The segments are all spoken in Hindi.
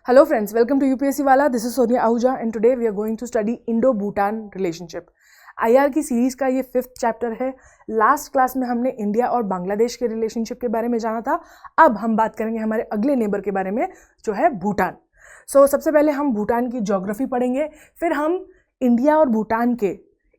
Hello friends, welcome to UPSC Wala. This is Sonia Ahuja and today we are going to study Indo-Bhutan relationship. IR की सीरीज का ये 5th चैप्टर है. लास्ट क्लास में हमने इंडिया और बांग्लादेश के रिलेशनशिप के बारे में जाना था. अब हम बात करेंगे हमारे अगले नेबर के बारे में जो है भूटान. सबसे पहले हम भूटान की ज्योग्राफी पढ़ेंगे, फिर हम इंडिया और भूटान के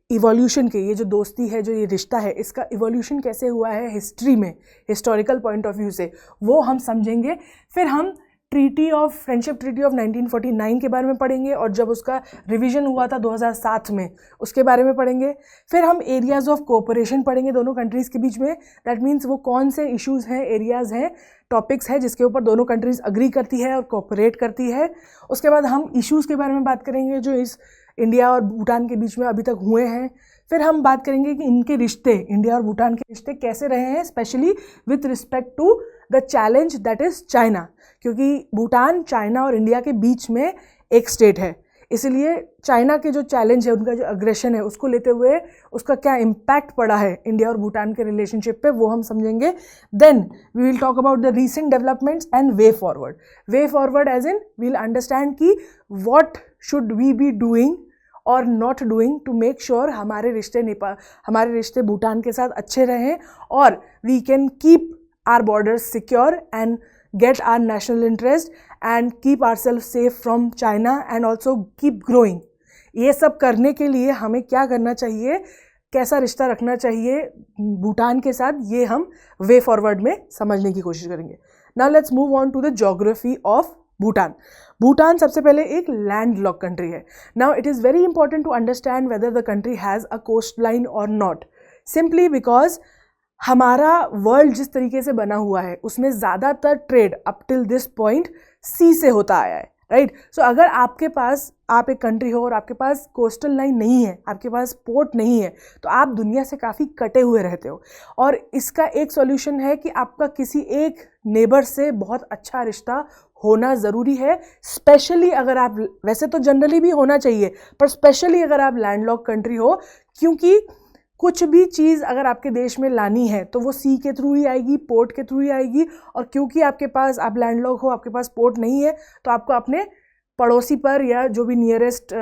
इवोल्यूशन के, ये जो दोस्ती है, जो ये रिश्ता है, इसका इवोल्यूशन कैसे हुआ है हिस्ट्री में, हिस्टोरिकल पॉइंट ऑफ व्यू से, वो हम समझेंगे. फिर हम फ्रेंडशिप ट्रीटी ऑफ 1949 के बारे में पढ़ेंगे और जब उसका रिवीजन हुआ था 2007 में, उसके बारे में पढ़ेंगे. फिर हम एरियाज़ ऑफ कोऑपरेशन पढ़ेंगे दोनों कंट्रीज़ के बीच में. दैट मीन्स वो कौन से इश्यूज़ हैं, एरियाज़ हैं, टॉपिक्स हैं जिसके ऊपर दोनों कंट्रीज़ अग्री करती है और कोऑपरेट करती है. उसके बाद हम इश्यूज़ के बारे में बात करेंगे जो इस इंडिया और भूटान के बीच में अभी तक हुए हैं. फिर हम बात करेंगे कि इनके रिश्ते, इंडिया और भूटान के रिश्ते कैसे रहे हैं, specially with respect to the challenge that is China, क्योंकि भूटान चाइना और इंडिया के बीच में एक स्टेट है. इसलिए चाइना के जो चैलेंज है, उनका जो अग्रेशन है, उसको लेते हुए उसका क्या इम्पैक्ट पड़ा है इंडिया और भूटान के रिलेशनशिप पे, वो हम समझेंगे. Then we will talk about the recent developments and way forward. Way forward as in we will understand कि what should we be doing or not doing to make sure हमारे रिश्ते भूटान के साथ अच्छे रहें और we can keep our borders secure and get our national interest and keep ourselves safe from China and also keep growing. ये सब करने के लिए हमें क्या करना चाहिए, कैसा रिश्ता रखना चाहिए भूटान के साथ, ये हम वे फॉरवर्ड में समझने की कोशिश करेंगे. Now let's move on to the geography of Bhutan. Bhutan सबसे पहले एक लैंड लॉक कंट्री है. Now it is very important to understand whether the country has a coast line और नॉट, सिंपली बिकॉज हमारा वर्ल्ड जिस तरीके से बना हुआ है उसमें ज़्यादातर trade up till this point sea से होता आया है, राइट. सो अगर आप एक कंट्री हो और आपके पास कोस्टल लाइन नहीं है, आपके पास पोर्ट नहीं है, तो आप दुनिया से काफ़ी कटे हुए रहते हो. और इसका एक सॉल्यूशन है कि आपका किसी एक नेबर से बहुत अच्छा रिश्ता होना ज़रूरी है. स्पेशली अगर आप, वैसे तो जनरली भी होना चाहिए, पर स्पेशली अगर आप लैंडलॉक कंट्री हो, क्योंकि कुछ भी चीज़ अगर आपके देश में लानी है तो वो सी के थ्रू ही आएगी, पोर्ट के थ्रू ही आएगी. और क्योंकि आप लैंडलॉक हो, आपके पास पोर्ट नहीं है, तो आपको अपने पड़ोसी पर या जो भी नियरेस्ट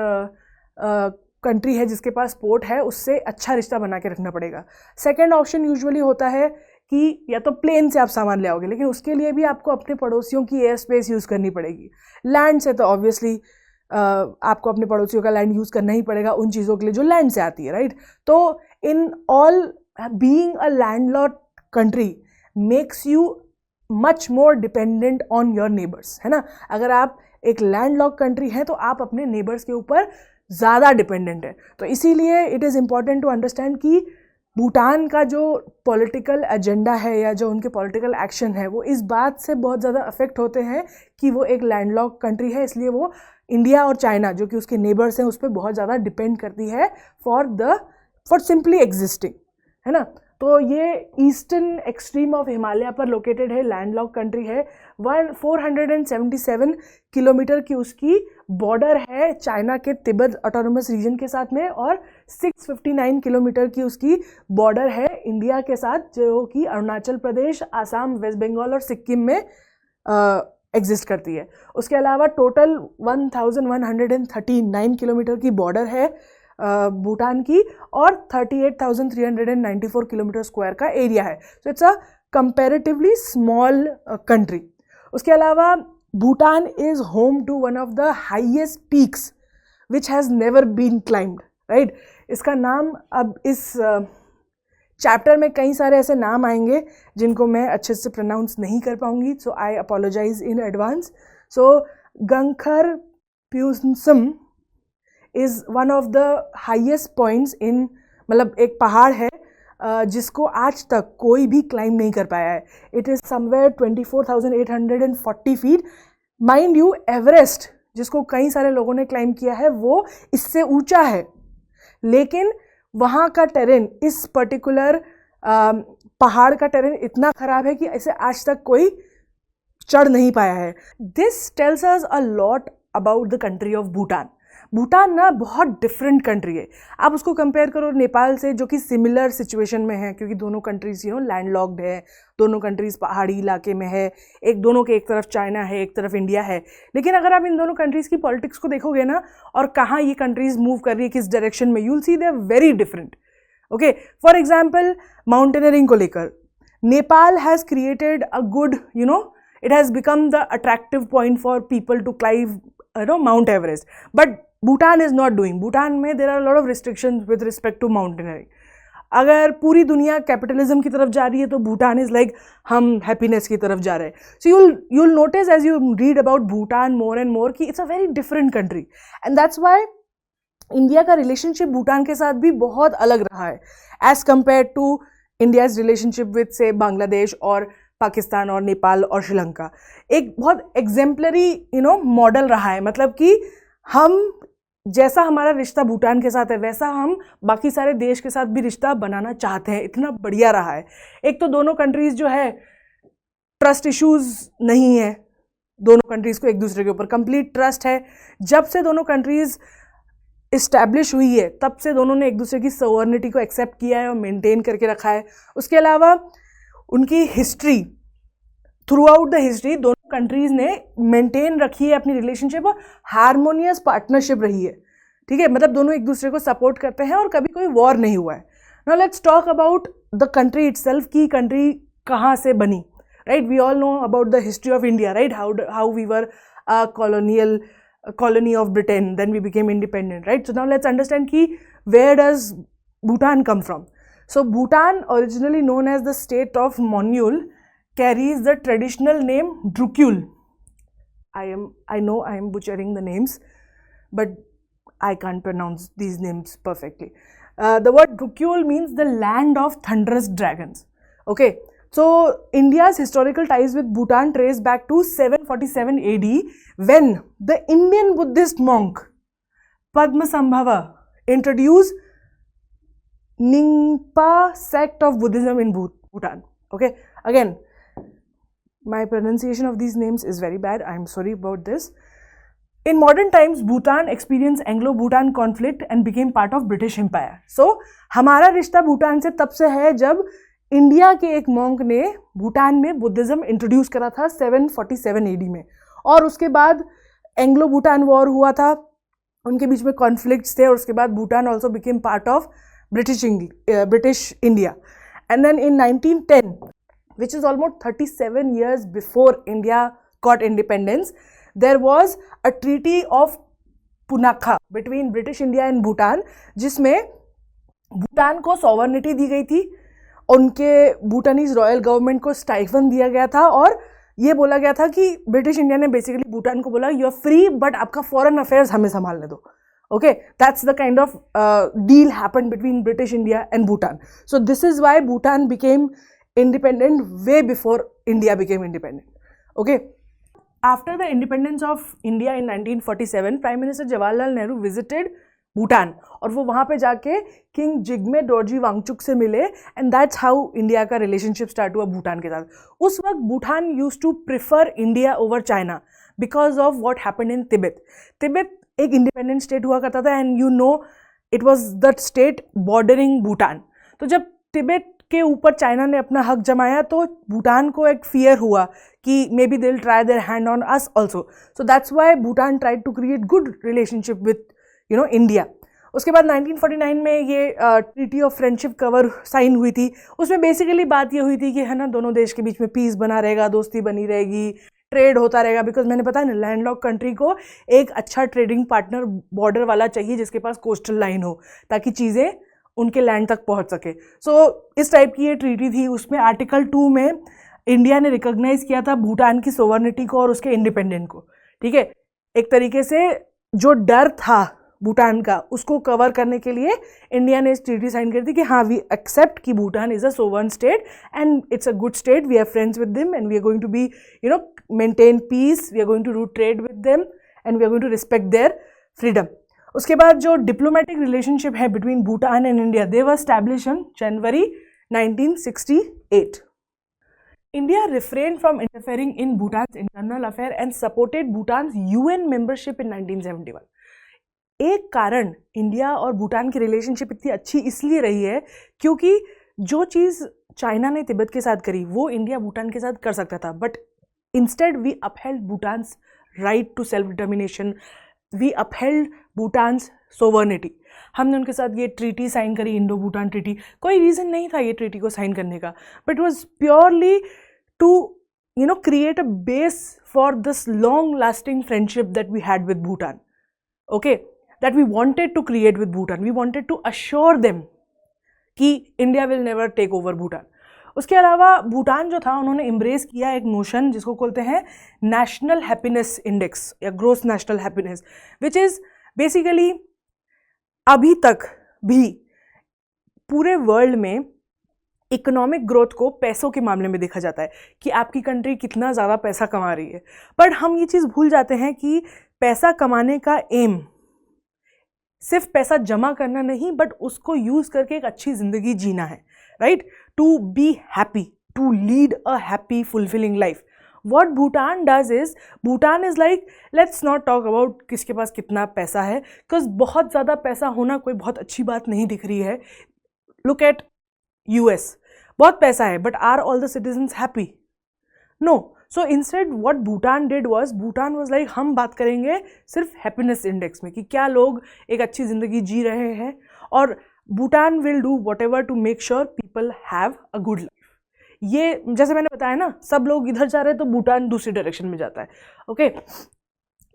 कंट्री है जिसके पास पोर्ट है, उससे अच्छा रिश्ता बना के रखना पड़ेगा. सेकेंड ऑप्शन यूजुअली होता है कि या तो प्लेन से आप सामान ले आओगे, लेकिन उसके लिए भी आपको अपने पड़ोसियों की एयर स्पेस यूज़ करनी पड़ेगी. लैंड से तो ऑब्वियसली आपको अपने पड़ोसियों का लैंड यूज़ करना ही पड़ेगा उन चीज़ों के लिए जो लैंड से आती है, राइट. तो in all, being a landlocked country makes you much more dependent on your neighbours, है ना. अगर आप एक लैंडलॉक्ड कंट्री हैं तो आप अपने नेबर्स के ऊपर ज़्यादा डिपेंडेंट है. तो इसीलिए it is important to understand कि भूटान का जो पॉलिटिकल एजेंडा है या जो उनके पॉलिटिकल एक्शन है, वो इस बात से बहुत ज़्यादा अफेक्ट होते हैं कि वो एक लैंडलॉक्ड कंट्री है. इसलिए वो इंडिया और चाइना जो कि उसके नेबर्स हैं उस पर बहुत ज़्यादा डिपेंड करती है फॉर सिंपली एग्जिस्टिंग, है ना. तो ये ईस्टर्न एक्सट्रीम ऑफ हिमालय पर लोकेटेड है, लैंडलॉक कंट्री है. 477 किलोमीटर की उसकी बॉर्डर है चाइना के तिब्बत ऑटोनोमस रीजन के साथ में, और 659 किलोमीटर की उसकी बॉर्डर है इंडिया के साथ, जो कि अरुणाचल प्रदेश, आसाम, वेस्ट बंगाल और सिक्किम में एग्जिस्ट करती है. उसके अलावा टोटल 1139 किलोमीटर की बॉर्डर है भूटान की, और 38,394 किलोमीटर स्क्वायर का एरिया है. So it's a comparatively small country. उसके अलावा Bhutan is home to one of the highest peaks which has never been climbed, right. इसका नाम, अब इस चैप्टर में कई सारे ऐसे नाम आएंगे जिनको मैं अच्छे से प्रोनाउंस नहीं कर पाऊंगी, so I apologise in advance. So Gangkhar Puensum is one of the highest points in, मतलब एक पहाड़ है जिसको आज तक कोई भी क्लाइम नहीं कर पाया है. It is somewhere 24,840 feet. Mind you, Everest जिसको कई सारे लोगों ने क्लाइम किया है वो इससे ऊंचा है, लेकिन वहाँ का टेरेन, इस पर्टिकुलर पहाड़ का टेरेन इतना ख़राब है कि इसे आज तक कोई चढ़ नहीं पाया है. This tells us a lot about the country of Bhutan. Bhutan ना बहुत डिफरेंट कंट्री है। आप उसको कंपेयर करो नेपाल से, जो कि सिमिलर सिचुएशन में है, क्योंकि दोनों कंट्रीज लैंडलॉक्ड है, दोनों कंट्रीज पहाड़ी इलाके में है, दोनों के एक तरफ चाइना है, एक तरफ इंडिया है। लेकिन अगर आप इन दोनों कंट्रीज़ की पॉलिटिक्स को देखोगे ना, और कहाँ ये कंट्रीज मूव कर रही है, किस डायरेक्शन में, you'll see they are very different. Okay, for example mountaineering को लेकर Nepal has created a good it has become the attractive point for people to climb Mount Everest, but Bhutan is not doing. Bhutan में there are a lot of restrictions with respect to mountaineering. अगर पूरी दुनिया कैपिटलिज्म की तरफ जा रही है तो भूटान इज़ लाइक हम हैप्पीनेस की तरफ जा रहे हैं। सो you'll notice as you read about Bhutan more and more कि it's a very different country, and that's why India का रिलेशनशिप भूटान के साथ भी बहुत अलग रहा है as compare to India's relationship with से बांग्लादेश और पाकिस्तान और नेपाल और श्रीलंका। एक बहुत एग्जेम्पलरी मॉडल रहा है, मतलब कि हम जैसा हमारा रिश्ता भूटान के साथ है वैसा हम बाकी सारे देश के साथ भी रिश्ता बनाना चाहते हैं। इतना बढ़िया रहा है। एक तो दोनों कंट्रीज़ जो है ट्रस्ट इश्यूज़ नहीं है, दोनों कंट्रीज़ को एक दूसरे के ऊपर कंप्लीट ट्रस्ट है। जब से दोनों कंट्रीज़ इस्टेब्लिश हुई है तब से दोनों ने एक दूसरे की सॉवरेनिटी को एक्सेप्ट किया है और मेंटेन करके रखा है। उसके अलावा उनकी history, through out the history दोनों कंट्रीज़ ने मेंटेन रखी है अपनी रिलेशनशिप, और हारमोनियस पार्टनरशिप रही है। ठीक है, मतलब दोनों एक दूसरे को सपोर्ट करते हैं और कभी कोई वॉर नहीं हुआ है। Now let's talk about the country itself की कंट्री कहाँ से बनी, right? We all know about the history of India, right? How we were a colony of Britain, then we became independent, right? So now let's understand ki where does Bhutan come from. So Bhutan, originally known as the state of Monyul, carries the traditional name Drukyul. I know I am butchering the names, but I can't pronounce these names perfectly. The word Drukyul means the land of thunderous dragons. Okay, so India's historical ties with Bhutan trace back to 747 AD, when the Indian Buddhist monk Padmasambhava introduced Ningpa sect of Buddhism in Bhutan. Okay, again, my pronunciation of these names is very bad. I am sorry about this. In modern times, Bhutan experienced Anglo-Bhutan conflict and became part of British Empire. So, हमारा रिश्ता भूटान से तब से है जब इंडिया के एक मॉन्क ने भूटान में बुद्धिज़्म इंट्रोड्यूस करा था 747 AD में, और उसके बाद एंग्लो भूटान वॉर हुआ था, उनके बीच में कॉन्फ्लिक्ट्स थे, और उसके बाद Bhutan also became part of British India. And then in 1910, which is almost 37 years before India got independence, there was a treaty of Punakha between British India and Bhutan, जिसमें भूटान को सॉवर्निटी दी गई थी, उनके भूटानीज रॉयल गवर्नमेंट को स्टाइफन दिया गया था, और ये बोला गया था कि ब्रिटिश इंडिया ने बेसिकली भूटान को बोला यू आर फ्री, बट आपका फॉरेन अफेयर्स हमें संभालने दो। Okay, that's the kind of deal happened between British India and Bhutan. So this is why Bhutan became independent way before India became independent. Okay, after the independence of India in 1947, Prime Minister Jawaharlal Nehru visited Bhutan, और वो वहाँ पे जाके किंग जिग्मे डोरजी वांगचुक से मिले, एंड दैट्स हाउ इंडिया का रिलेशनशिप स्टार्ट हुआ भूटान के साथ। उस वक्त Bhutan used to prefer India over China because of what happened in Tibet. Tibet एक इंडिपेंडेंट स्टेट हुआ करता था, and you know it was the state bordering Bhutan. तो जब तिब्बत के ऊपर चाइना ने अपना हक जमाया तो भूटान को एक फियर हुआ कि maybe they will try their hand on us also. So that's why Bhutan tried to create good relationship with India. उसके बाद 1949 में ये treaty of friendship cover sign हुई थी। उसमें बेसिकली बात ये हुई थी कि है ना, दोनों देश के बीच में पीस बना रहेगा, दोस्ती बनी रहेगी, ट्रेड होता रहेगा, बिकॉज मैंने पता है ना, लैंडलॉक कंट्री को एक अच्छा ट्रेडिंग पार्टनर बॉर्डर वाला चाहिए जिसके पास कोस्टल लाइन हो, ताकि चीज़ें उनके लैंड तक पहुंच सके। सो इस टाइप की ये ट्रीटी थी। उसमें आर्टिकल 2 में इंडिया ने रिकॉग्नाइज किया था भूटान की सोवर्निटी को और उसके इंडिपेंडेंट को। ठीक है, एक तरीके से जो डर था भूटान का उसको कवर करने के लिए इंडिया ने इस ट्रीटी साइन कर दी कि हाँ, वी एक्सेप्ट कि Bhutan is a sovereign state and it's a good state, we are friends with them and we are going to be maintain peace, we are going to do trade with them and we are going to respect their freedom. उसके बाद जो डिप्लोमेटिक रिलेशनशिप है between Bhutan and India, they were established in January 1968. India refrained from interfering in Bhutan's internal affair and supported Bhutan's UN membership in 1971. एक कारण इंडिया और भूटान की रिलेशनशिप इतनी अच्छी इसलिए रही है क्योंकि जो चीज़ चाइना ने तिब्बत के साथ करी वो इंडिया भूटान के साथ कर सकता था, but instead we upheld Bhutan's right to self determination, we upheld Bhutan's sovereignty. हमने उनके साथ ये ट्रीटी साइन करी, इंडो भूटान ट्रीटी। कोई रीज़न नहीं था ये ट्रीटी को साइन करने का, but was purely to create a base for this long lasting friendship that we had with Bhutan, okay, that we wanted to create with Bhutan. We wanted to assure them कि India will never take over Bhutan. उसके अलावा भूटान जो था उन्होंने embrace किया एक नोशन जिसको बोलते हैं नेशनल हैप्पीनेस इंडेक्स या gross national happiness, which is basically अभी तक भी पूरे वर्ल्ड में इकोनॉमिक ग्रोथ को पैसों के मामले में देखा जाता है कि आपकी कंट्री कितना ज़्यादा पैसा कमा रही है। बट हम ये चीज़ भूल जाते हैं कि पैसा कमाने का एम सिर्फ पैसा जमा करना नहीं, बट उसको यूज़ करके एक अच्छी ज़िंदगी जीना है, right, to be happy, to lead a happy fulfilling life. What Bhutan does is, Bhutan is like, let's not talk about किसके पास कितना पैसा है, बिकॉज बहुत ज़्यादा पैसा होना कोई बहुत अच्छी बात नहीं दिख रही है। लुक एट US, बहुत पैसा है, but are all the citizens happy? No. So instead what Bhutan did was, Bhutan was like हम बात करेंगे सिर्फ हैप्पीनेस इंडेक्स में कि क्या लोग एक अच्छी ज़िंदगी जी रहे हैं, और Bhutan will do whatever to make sure people have a good life. ये जैसे मैंने बताया ना, सब लोग इधर जा रहे हैं तो भूटान दूसरी डायरेक्शन में जाता है, okay.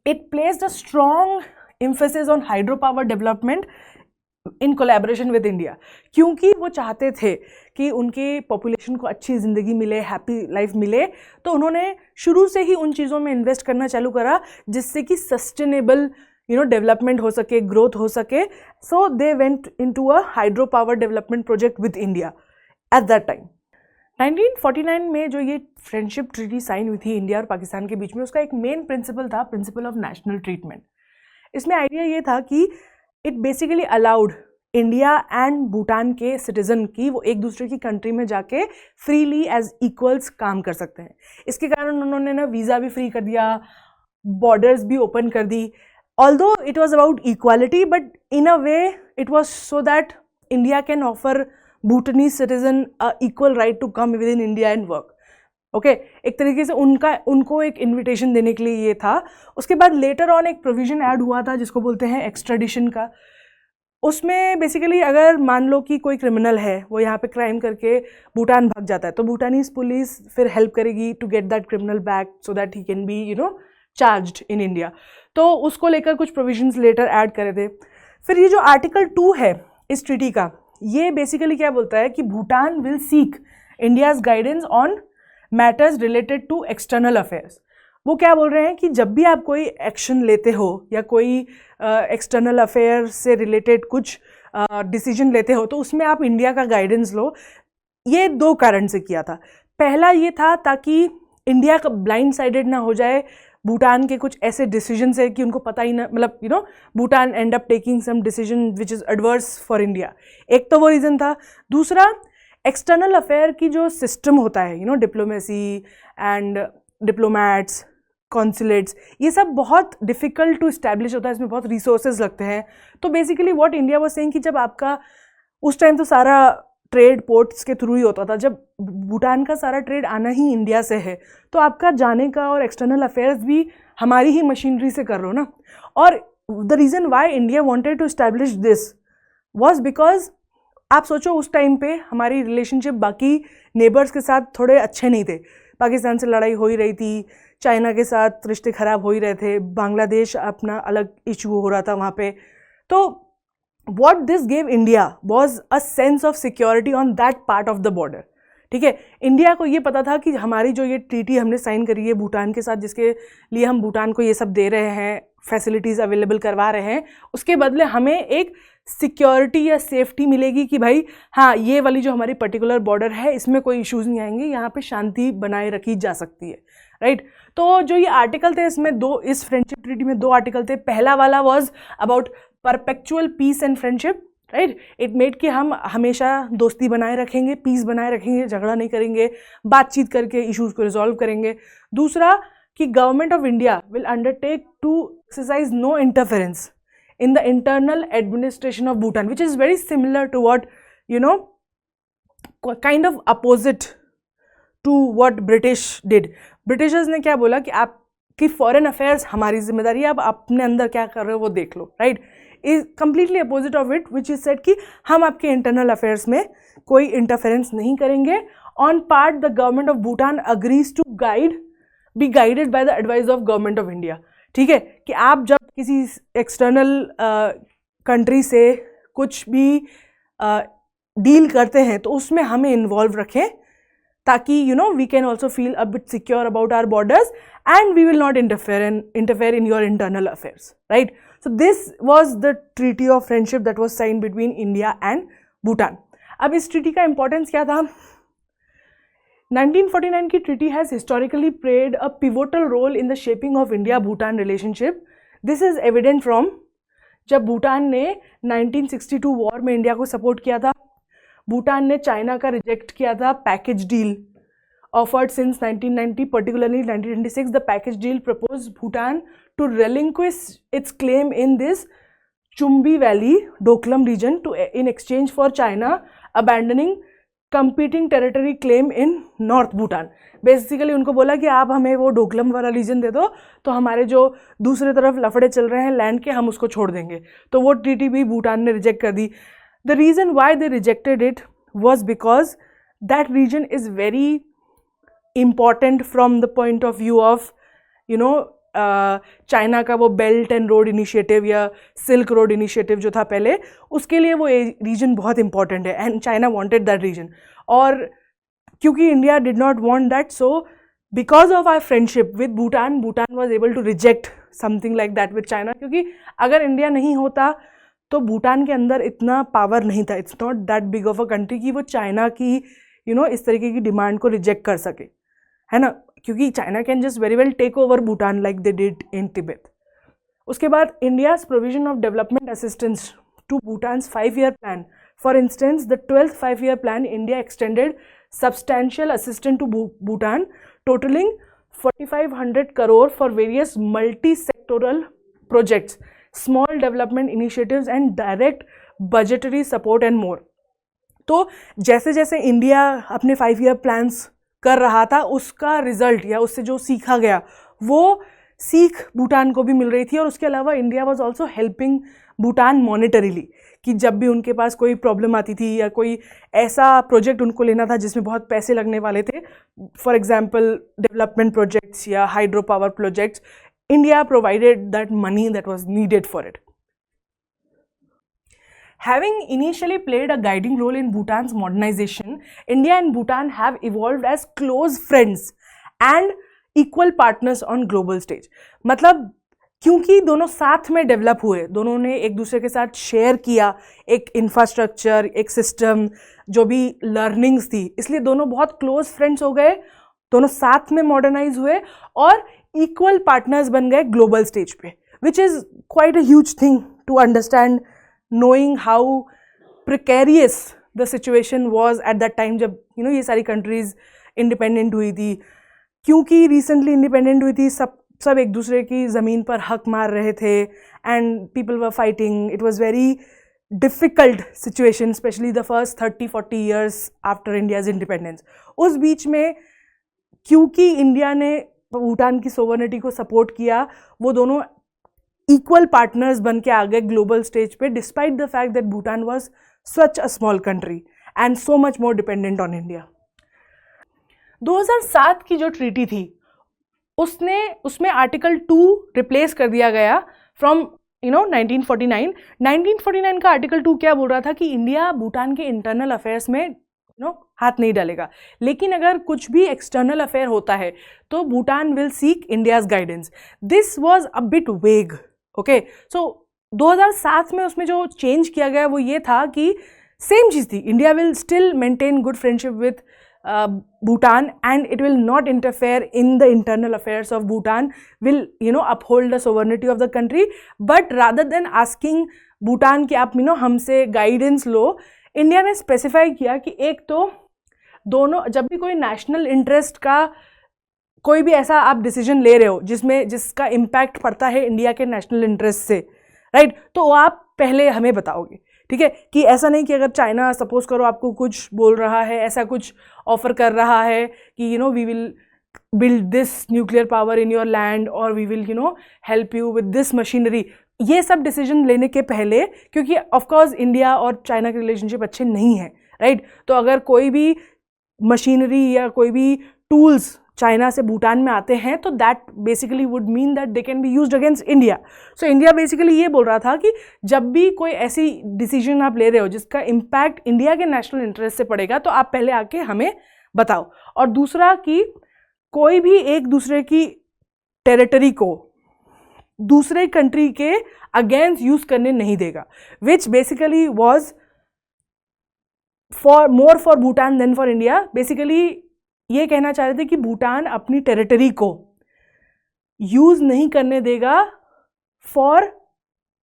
It placed a strong emphasis on hydro power development in collaboration with India, क्योंकि वो चाहते थे कि उनके पॉपुलेशन को अच्छी ज़िंदगी मिले, हैप्पी लाइफ मिले, तो उन्होंने शुरू से ही उन चीज़ों में इन्वेस्ट करना चालू करा जिससे कि सस्टेनेबल डेवलपमेंट हो सके, ग्रोथ हो सके। So they went into a hydro power development project with India at that time. 1949 में जो ये फ्रेंडशिप ट्रीटी साइन हुई थी इंडिया और पाकिस्तान के बीच में, उसका एक मेन प्रिंसिपल था प्रिंसिपल ऑफ नेशनल ट्रीटमेंट। इसमें आइडिया ये था कि it basically allowed India and Bhutan के सिटीजन की वो एक दूसरे की कंट्री में जाके फ्रीली एज इक्वल्स काम कर सकते हैं। इसके कारण उन्होंने ना वीज़ा भी फ्री कर दिया, बॉर्डर्स भी ओपन कर दी। Although it was about equality, but in a way it was so that India can offer Bhutanese citizen equal right to come with in India and work, okay. एक तरीके से उनको एक इन्विटेशन देने के लिए ये था। उसके बाद लेटर ऑन एक प्रोविज़न ऐड हुआ था जिसको बोलते हैं एक्स्ट्राडिशन का। उसमें बेसिकली अगर मान लो कि कोई क्रिमिनल है, वो यहाँ पे क्राइम करके भूटान भाग जाता है, तो भूटानीज पुलिस फिर हेल्प करेगी to get that criminal back so that he can be charged in India. तो उसको लेकर कुछ प्रोविजंस लेटर ऐड करे थे। फिर ये जो आर्टिकल 2 है इस ट्रीटी का, ये बेसिकली क्या बोलता है कि Bhutan will seek India's guidance on matters related to external affairs. वो क्या बोल रहे हैं कि जब भी आप कोई एक्शन लेते हो या कोई एक्सटर्नल अफेयर से रिलेटेड कुछ डिसीजन लेते हो, तो उसमें आप इंडिया का गाइडेंस लो। ये 2 कारण से किया था। पहला ये था ताकि इंडिया का ब्लाइंड साइडेड ना हो जाए भूटान के कुछ ऐसे डिसीजन है कि उनको पता ही ना, मतलब Bhutan end up taking some decision which is adverse for India. एक तो वो रीज़न था। दूसरा, एक्सटर्नल अफेयर की जो सिस्टम होता है, डिप्लोमेसी एंड डिप्लोमैट्स, कॉन्सुलेट्स, ये सब बहुत डिफ़िकल्ट टू इस्टेब्लिश होता है, इसमें बहुत रिसोर्सेज लगते हैं। तो basically what India was saying कि जब आपका उस टाइम तो सारा ट्रेड पोर्ट्स के थ्रू ही होता था, जब भूटान का सारा ट्रेड आना ही इंडिया से है, तो आपका जाने का और एक्सटर्नल अफेयर्स भी हमारी ही मशीनरी से कर लो ना। और the reason why India wanted to establish this was because आप सोचो उस टाइम पे हमारी रिलेशनशिप बाकी नेबर्स के साथ थोड़े अच्छे नहीं थे। पाकिस्तान से लड़ाई हो ही रही थी, चाइना के साथ रिश्ते ख़राब हो ही रहे थे, बांग्लादेश अपना अलग इशू हो रहा था वहाँ पे। तो what this gave India was a sense of security on that part of the border, ठीक है। इंडिया को ये पता था कि हमारी जो ये ट्रीटी हमने साइन करी है भूटान के साथ, जिसके लिए हम भूटान को ये सब दे रहे हैं, फैसिलिटीज़ अवेलेबल करवा रहे हैं, उसके बदले हमें एक सिक्योरिटी या सेफ्टी मिलेगी कि भाई हाँ, ये वाली जो हमारी पर्टिकुलर बॉर्डर है इसमें कोई इश्यूज़ नहीं आएंगे, यहाँ पे शांति बनाए रखी जा सकती है, राइट। तो जो ये आर्टिकल थे इसमें इस फ्रेंडशिप ट्रीटी में 2 आर्टिकल थे। पहला वाला was about perpetual peace and friendship, right. It made कि हम हमेशा दोस्ती बनाए रखेंगे, पीस बनाए रखेंगे, झगड़ा नहीं करेंगे, बातचीत करके इश्यूज़ को रिजॉल्व करेंगे। दूसरा कि government of India will undertake to exercise no interference in the internal administration of Bhutan, which is very similar to what, kind of opposite to what British did. Britishers ने क्या बोला कि आपकी फॉरेन अफेयर्स हमारी जिम्मेदारी है, आप अपने अंदर क्या कर रहे हो वो देख लो, right. Is completely opposite of it, which is said कि हम आपके इंटरनल अफेयर्स में कोई इंटरफेरेंस नहीं करेंगे. On part the government of Bhutan agrees to be guided by the advice of government of India. ठीक है, कि आप जब किसी एक्सटर्नल कंट्री से कुछ भी डील करते हैं तो उसमें हमें इन्वॉल्व रखें, ताकि we can also feel a bit secure about our borders and we will not interfere in your internal affairs, right. So this was the treaty of friendship that was signed between India and Bhutan. अब इस treaty का importance क्या था? 1949 की treaty has historically played a pivotal role in the shaping of India-Bhutan relationship. This is evident from जब भूटान ने 1962 वॉर में इंडिया को सपोर्ट किया था, भूटान ने चाइना का रिजेक्ट किया था package deal offered since 1990, particularly 1996. The package deal proposed Bhutan to relinquish its claim in this Chumbi Valley, Doklam region in exchange for China abandoning competing territory claim in North Bhutan. Basically उनको बोला कि आप हमें वो डोकलम वाला रीजन दे दो, तो हमारे जो दूसरे तरफ लफड़े चल रहे हैं लैंड के, हम उसको छोड़ देंगे. तो वो ट्रीटी भी भूटान ने रिजेक्ट कर दी. The reason why they rejected it was because that region is very important from the point of view of China का वो बेल्ट एंड रोड इनिशिएटिव या सिल्क रोड इनिशिएटिव जो था पहले, उसके लिए वो रीजन बहुत इंपॉर्टेंट है and China wanted that region. और क्योंकि India did not want that, so because of our friendship with Bhutan, Bhutan was able to reject something like that with China. क्योंकि अगर इंडिया नहीं होता तो भूटान के अंदर इतना पावर नहीं था, it's not that big of a country कि वो चाइना की इस तरीके की डिमांड को रिजेक्ट कर सके, है ना. क्योंकि China can just very well take over Bhutan like they did in Tibet. उसके बाद India's provision of development assistance to Bhutan's 5-year plan. For instance the 12th 5-year plan India extended substantial assistance to Bhutan totalling 4,500 crore for various multi sectoral projects, small development initiatives and direct budgetary support and more. तो जैसे जैसे इंडिया अपने 5-year प्लान्स कर रहा था, उसका रिजल्ट या उससे जो सीखा गया वो सीख भूटान को भी मिल रही थी. और उसके अलावा India was also helping Bhutan monetarily, कि जब भी उनके पास कोई प्रॉब्लम आती थी या कोई ऐसा प्रोजेक्ट उनको लेना था जिसमें बहुत पैसे लगने वाले थे, फॉर एग्जांपल डेवलपमेंट प्रोजेक्ट्स या hydro power projects, India provided that money that was needed for it. Having initially played a guiding role in Bhutan's modernization, India and Bhutan have evolved as close friends and equal partners on global stage. मतलब क्योंकि दोनों साथ में डेवलप हुए, दोनों ने एक दूसरे के साथ शेयर किया एक इंफ्रास्ट्रक्चर, एक सिस्टम, जो भी लर्निंग्स थी, इसलिए दोनों बहुत क्लोज फ्रेंड्स हो गए, दोनों साथ में मॉडर्नाइज हुए और इक्वल पार्टनर्स बन गए ग्लोबल स्टेज पे, which is quite a huge thing to understand, knowing how precarious the situation was at that time जब ये सारी countries independent हुई थी. क्योंकि recently independent हुई थी, सब एक दूसरे की ज़मीन पर हक मार रहे थे and people were fighting. It was very difficult situation, especially the first 30-40 years after India's independence. उस बीच में क्योंकि इंडिया ने भूटान की सोवर्निटी को सपोर्ट किया, वो दोनों इक्वल पार्टनर्स बन के आ गए ग्लोबल स्टेज पे, despite the fact that Bhutan was such a small country and so much more dependent on India. 2007 की जो ट्रीटी थी उसमें आर्टिकल 2 रिप्लेस कर दिया गया फ्रॉम 1949. 1949 का आर्टिकल 2 क्या बोल रहा था कि इंडिया भूटान के इंटरनल अफेयर्स में हाथ नहीं डालेगा, लेकिन अगर कुछ भी एक्सटर्नल अफेयर होता है तो Bhutan will seek India's guidance. This was a bit वेग. ओके, सो 2007 में उसमें जो चेंज किया गया वो ये था कि सेम चीज़ थी, India will still maintain good friendship with Bhutan and it will not interfere in the internal affairs of Bhutan, will uphold the sovereignty of the country, but rather than asking Bhutan कि आप हमसे गाइडेंस लो, इंडिया ने स्पेसिफाई किया कि एक तो दोनों जब भी कोई नेशनल इंटरेस्ट का कोई भी ऐसा आप डिसीजन ले रहे हो जिसका इम्पैक्ट पड़ता है इंडिया के नेशनल इंटरेस्ट से, राइट? तो आप पहले हमें बताओगे, ठीक है, कि ऐसा नहीं कि अगर चाइना सपोज करो आपको कुछ बोल रहा है, ऐसा कुछ ऑफर कर रहा है कि we will build this nuclear power in your land or we will help you with this machinery, ये सब डिसीजन लेने के पहले, क्योंकि ऑफ कोर्स इंडिया और चाइना के रिलेशनशिप अच्छे नहीं है, राइट? तो अगर कोई भी मशीनरी या कोई भी टूल्स चाइना से भूटान में आते हैं तो that basically would mean that they can be used against India. So India basically ये बोल रहा था कि जब भी कोई ऐसी डिसीजन आप ले रहे हो जिसका इम्पैक्ट इंडिया के नेशनल इंटरेस्ट से पड़ेगा तो आप पहले आके हमें बताओ. और दूसरा कि कोई भी एक दूसरे की टेरिटरी को दूसरे कंट्री के अगेंस्ट यूज करने नहीं देगा, which basically was more for Bhutan than for India. Basically ये कहना चाह रहे थे कि भूटान अपनी टेरिटरी को यूज नहीं करने देगा for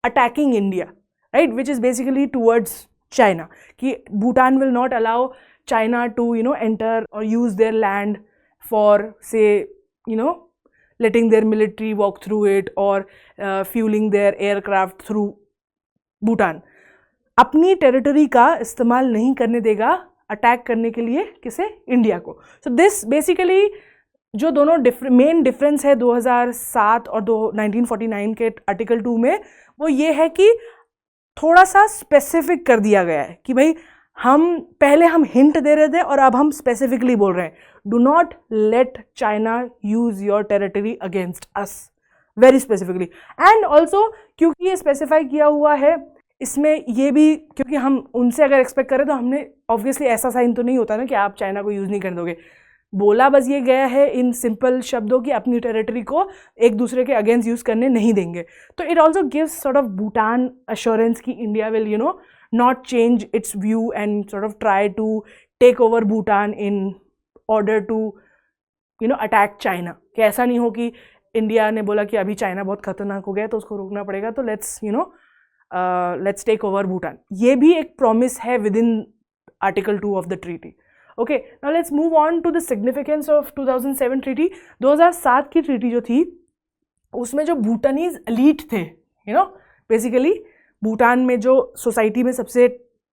attacking India, right, which is basically towards China, कि Bhutan will not allow China to enter और use their land for say letting their military walk through it or fueling their aircraft through Bhutan. अपनी टेरिटरी का इस्तेमाल नहीं करने देगा अटैक करने के लिए किसे, इंडिया को. सो दिस बेसिकली जो दोनों मेन डिफरेंस है 2007 और 1949 के आर्टिकल 2 में, वो ये है कि थोड़ा सा स्पेसिफिक कर दिया गया है कि भाई पहले हम हिंट दे रहे थे और अब हम स्पेसिफिकली बोल रहे हैं, do not let China use your territory against us, very specifically. And also क्योंकि ये स्पेसिफाई किया हुआ है, इसमें ये भी क्योंकि हम उनसे अगर एक्सपेक्ट करें तो हमने ऑब्वियसली ऐसा साइन तो नहीं होता ना कि आप चाइना को यूज़ नहीं कर दोगे. बोला बस ये गया है इन सिंपल शब्दों कि अपनी टेरिटरी को एक दूसरे के अगेंस्ट यूज़ करने नहीं देंगे. तो it also gives sort of Bhutan assurance कि India will not change its view and sort of try to take over Bhutan in order to attack China. कि ऐसा नहीं हो कि इंडिया ने बोला कि अभी चाइना बहुत खतरनाक हो गया तो उसको रोकना पड़ेगा, तो let's take over Bhutan. ये भी एक प्रॉमिस है within Article 2 of the treaty. Okay, now let's move on to the significance of 2007 treaty. 2007 की ट्रीटी जो थी उसमें जो भूटानीज एलीट थे, बेसिकली भूटान में जो सोसाइटी में सबसे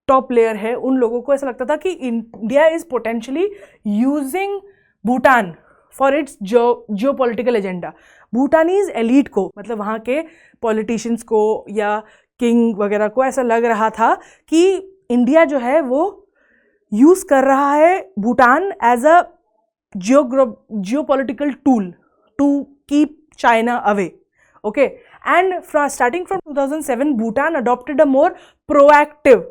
टॉप लेयर है, उन लोगों को ऐसा लगता था कि India is potentially using Bhutan for its Jio political agenda. भूटानीज elite को, मतलब वहाँ के पॉलिटिशियंस को या किंग वगैरह को ऐसा लग रहा था कि इंडिया जो है वो यूज कर रहा है Bhutan as a geopolitical tool to keep China away. Okay, and starting from 2007, Bhutan adopted a more proactive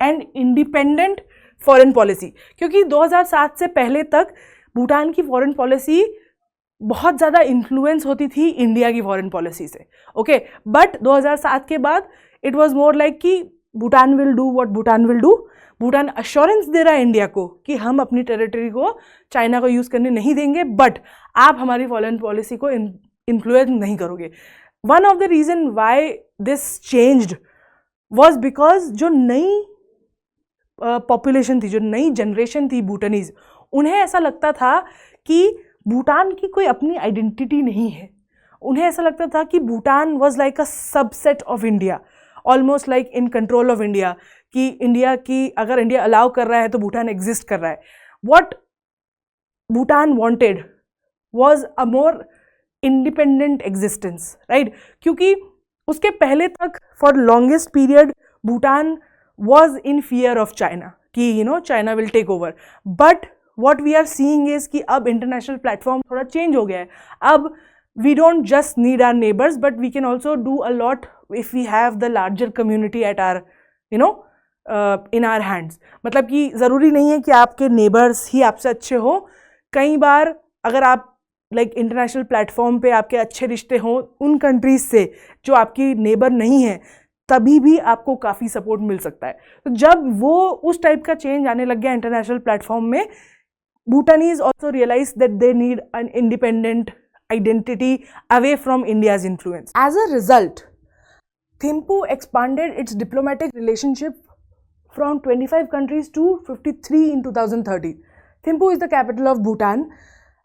and independent foreign policy. क्योंकि 2007 से पहले तक भूटान की फॉरेन पॉलिसी बहुत ज़्यादा इन्फ्लुएंस होती थी इंडिया की फॉरेन पॉलिसी से. ओके, बट 2007 के बाद इट वाज मोर लाइक कि Bhutan will do what Bhutan will do. Bhutan assurance दे रहा है इंडिया को कि हम अपनी टेरिटरी को चाइना को यूज़ करने नहीं देंगे, बट आप हमारी फॉरेन पॉलिसी को इन्फ्लुएंस नहीं करोगे. One of the reason why this changed was because जो नई पॉपुलेशन थी, जो नई जनरेशन थी भूटानीज, उन्हें ऐसा लगता था कि भूटान की कोई अपनी आइडेंटिटी नहीं है. उन्हें ऐसा लगता था कि Bhutan was like a subset of India, almost like in control of India, कि इंडिया की अगर इंडिया अलाउ कर रहा है तो भूटान एग्जिस्ट कर रहा है. What Bhutan wanted was a more independent existence, right? क्योंकि उसके पहले तक for longest period Bhutan was in fear of China कि China will take over. But what we are seeing is कि अब इंटरनेशनल प्लेटफॉर्म थोड़ा चेंज हो गया है. अब we don't just need our neighbours, but we can also do a lot if we have the larger community at our in our hands. मतलब कि ज़रूरी नहीं है कि आपके नेबर्स ही आपसे अच्छे हो. कई बार अगर आप इंटरनेशनल प्लेटफॉर्म पे आपके अच्छे रिश्ते हों उन कंट्रीज से जो आपकी नेबर नहीं है, तभी भी आपको काफ़ी सपोर्ट मिल सकता है. तो जब वो उस टाइप का चेंज आने लग गया इंटरनेशनल प्लेटफॉर्म में, Bhutanese also realise that they need an independent identity away from India's influence. As a result, Thimphu expanded its diplomatic relationship from 25 countries to 53 in 2030. Thimphu is the capital of Bhutan.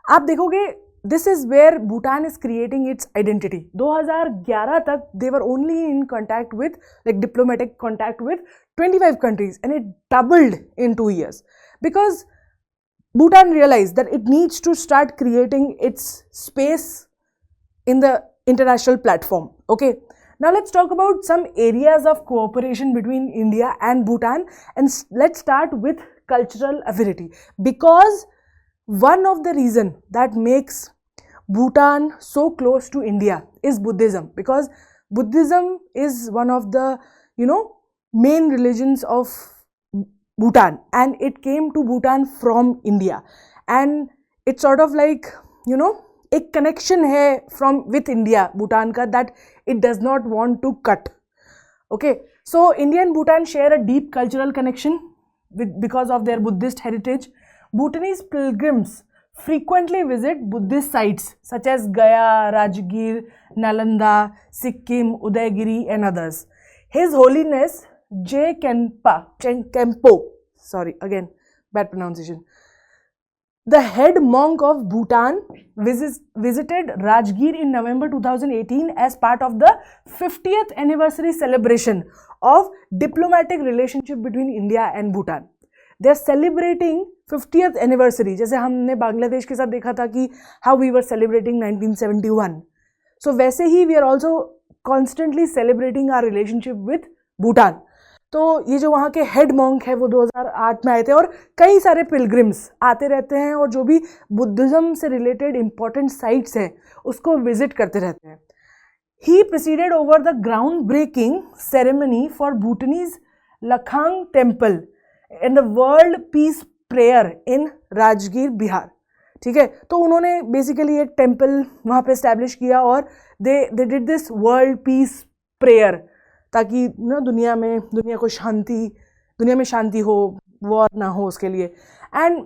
आप देखोगे this is where Bhutan is creating its identity. 2011 तक they were only in contact with, like diplomatic contact with 25 countries, and it doubled in 2 years because Bhutan realized that it needs to start creating its space in the international platform. Okay, now let's talk about some areas of cooperation between India and Bhutan, and let's start with cultural affinity, because one of the reason that makes Bhutan so close to India is Buddhism, because Buddhism is one of the main religions of Bhutan, and it came to Bhutan from India, and it's sort of like एक connection है from with India Bhutan का that it does not want to cut. Okay, so India and Bhutan share a deep cultural connection because of their Buddhist heritage. Bhutanese pilgrims frequently visit Buddhist sites such as Gaya, Rajgir, Nalanda, Sikkim, Udaygiri and others. His Holiness J. Kempo, sorry again, bad pronunciation, the head monk of Bhutan, visited Rajgir in November 2018 as part of the 50th anniversary celebration of diplomatic relationship between India and Bhutan. They are celebrating 50th anniversary, जैसे हमने बांग्लादेश के साथ देखा था कि how we were celebrating 1971. So वैसे ही we are also constantly celebrating our relationship with Bhutan. तो ये जो वहाँ के हेड मॉन्क है वो 2008 में आए थे, और कई सारे पिलग्रिम्स आते रहते हैं और जो भी बुद्धिज़्म से रिलेटेड इम्पॉर्टेंट साइट्स हैं उसको विजिट करते रहते हैं. He presided over the groundbreaking ceremony for Bhutanese Lakhang Temple and the World Peace Prayer in Rajgir, Bihar. ठीक है, तो उन्होंने बेसिकली एक टेम्पल वहाँ पे एस्टैब्लिश किया और they did this world peace prayer, ताकि दुनिया में शांति हो, वॉर ना हो उसके लिए. And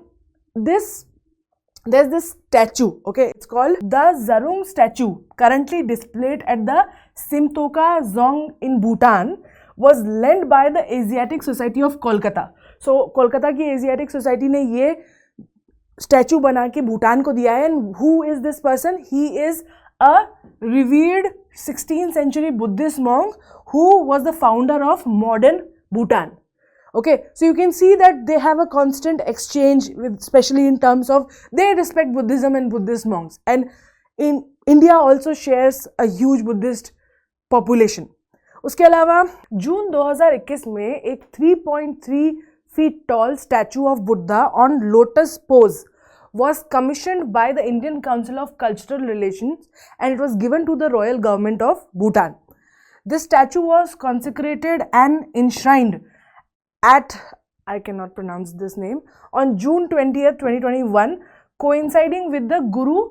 there's this statue, okay, it's called the Zarung statue, currently displayed at the Simtoka Zong in Bhutan, was lent by the Asiatic Society of Kolkata. So Kolkata की एशियाटिक सोसाइटी ने ये स्टैचू बना के भूटान को दिया है. And who is this person? He is a revered 16th century Buddhist monk who was the founder of modern Bhutan. Okay, so you can see that they have a constant exchange with, especially in terms of they respect Buddhism and Buddhist monks, and in India also shares a huge Buddhist population. उसके अलावा जून 2021 में एक 3.3 feet tall statue of Buddha on lotus pose was commissioned by the Indian Council of Cultural Relations, and it was given to the royal government of Bhutan. This statue was consecrated and enshrined at, I cannot pronounce this name, on June 20th, 2021, coinciding with the Guru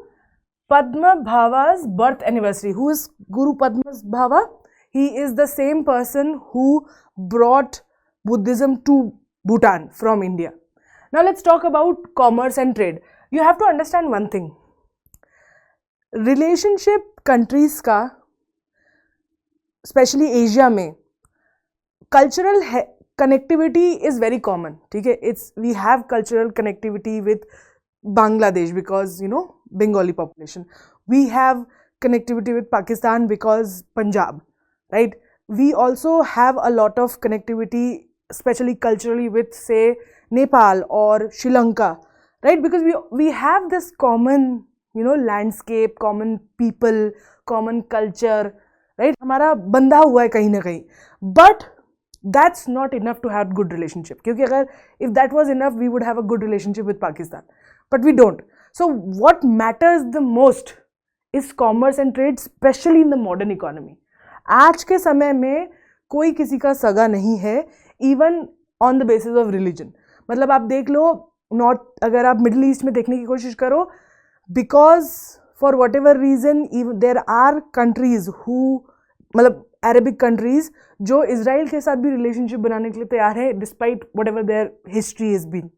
Padma Bhava's birth anniversary. Who is Guru Padma Bhava? He is the same person who brought Buddhism to Bhutan from India. Now let's talk about commerce and trade. You have to understand one thing. Relationship countries का, especially Asia में, cultural connectivity is very common. ठीक है, we have cultural connectivity with Bangladesh because Bengali population. We have connectivity with Pakistan because Punjab, right? We also have a lot of connectivity, especially culturally, with say Nepal or Sri Lanka, right? Because we have this common landscape, common people, common culture, right? हमारा बंधा हुआ है कहीं ना कहीं. But that's not enough to have good relationship, क्योंकि अगर if that was enough we would have a good relationship with Pakistan, but we don't. So what matters the most is commerce and trade, especially in the modern economy. आज के समय में कोई किसी का सगा नहीं है, even on the basis of religion. मतलब आप देख लो, नॉर्थ, अगर आप मिडिल ईस्ट में देखने की कोशिश करो, because for whatever reason there are countries who, मतलब अरेबिक कंट्रीज जो इजराइल के साथ भी रिलेशनशिप बनाने के लिए तैयार है, despite whatever their history is been,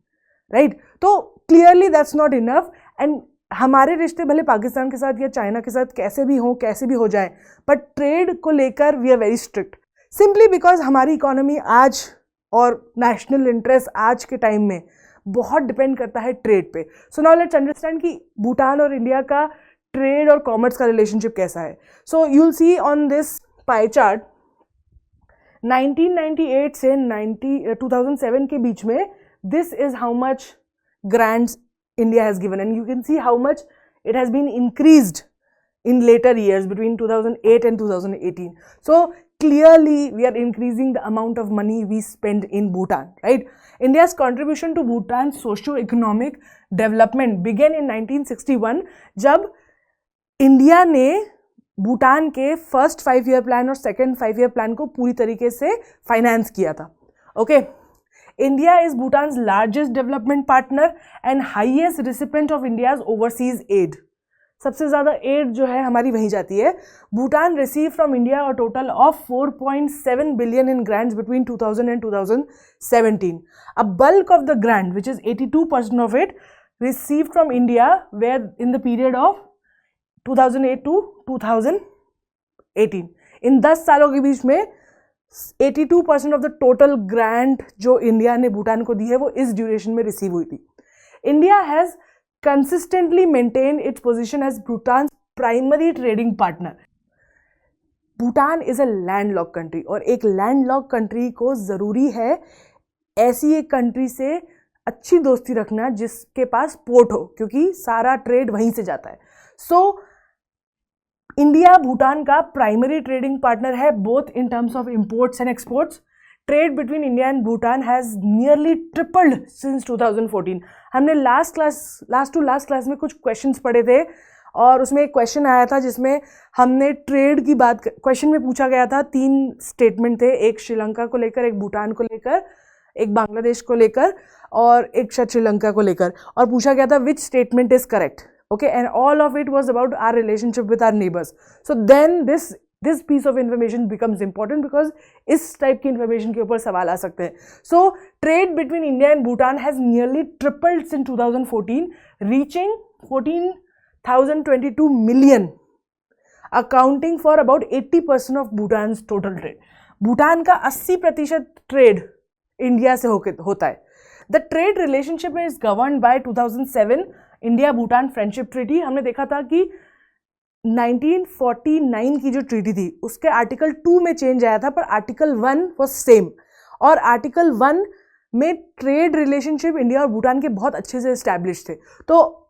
right? तो clearly that's not enough. And हमारे रिश्ते भले पाकिस्तान के साथ या चाइना के साथ कैसे भी हों, कैसे भी हो जाए, बट ट्रेड को लेकर we are very strict, simply because हमारी इकोनॉमी आज और नेशनल इंटरेस्ट आज के टाइम में बहुत डिपेंड करता है ट्रेड पे. सो नाउ लेट्स अंडरस्टैंड कि भूटान और इंडिया का ट्रेड और कॉमर्स का रिलेशनशिप कैसा है. So you will see on this pie chart 1998 से 2007 के बीच में this is how much grants India has given, and you can see how much it has been increased in later years between 2008 and 2018. So clearly we are increasing the amount of money we spend in Bhutan, right? India's contribution to Bhutan's socio-economic development began in 1961 जब इंडिया ने भूटान के फर्स्ट 5-year प्लान और सेकेंड 5-year प्लान को पूरी तरीके से फाइनेंस किया था. Okay, India is Bhutan's largest development partner and highest recipient of India's overseas aid. सबसे ज़्यादा एड जो है हमारी वहीं जाती है. Bhutan receive from India a total of 4.7 billion in grants between 2000 and 2017. A bulk of the grant, which is 82% of it, received from India were in the period of 2008 to 2018. इन 10 सालों के बीच में 82% ऑफ द टोटल ग्रांट जो इंडिया ने भूटान को दी है वो इस ड्यूरेशन में रिसीव हुई थी. India has consistently maintain its position as Bhutan primary trading partner. Bhutan is a landlock country और एक लैंडलॉक कंट्री को ज़रूरी है ऐसी एक कंट्री से अच्छी दोस्ती रखना जिसके पास पोर्ट हो, क्योंकि सारा ट्रेड वहीं से जाता है. सो इंडिया भूटान का प्राइमरी ट्रेडिंग पार्टनर है both in terms of imports and exports. Trade between India and Bhutan has nearly tripled since 2014. हमने लास्ट टू लास्ट क्लास में कुछ क्वेश्चंस पढ़े थे और उसमें एक क्वेश्चन आया था जिसमें हमने ट्रेड की बात, क्वेश्चन में पूछा गया था 3 स्टेटमेंट थे, एक श्रीलंका को लेकर, एक भूटान को लेकर, एक बांग्लादेश को लेकर और एक शायद श्रीलंका को लेकर, और पूछा गया था which statement is correct. Okay, and all of it was about our relationship with our neighbors. So then this piece of information becomes important because इस type की information के ऊपर सवाल आ सकते हैं. So trade between India and Bhutan has nearly tripled since 2014, reaching 14,022 million, accounting for about 80% of Bhutan's total trade. Bhutan का 80% ट्रेड इंडिया से होता है. The trade relationship is governed by 2007 India Bhutan friendship treaty. हमने देखा था कि 1949 की जो ट्रीटी थी उसके आर्टिकल 2 में चेंज आया था, पर आर्टिकल 1 वॉज सेम. और आर्टिकल 1 में ट्रेड रिलेशनशिप इंडिया और भूटान के बहुत अच्छे से इस्टेब्लिश थे, तो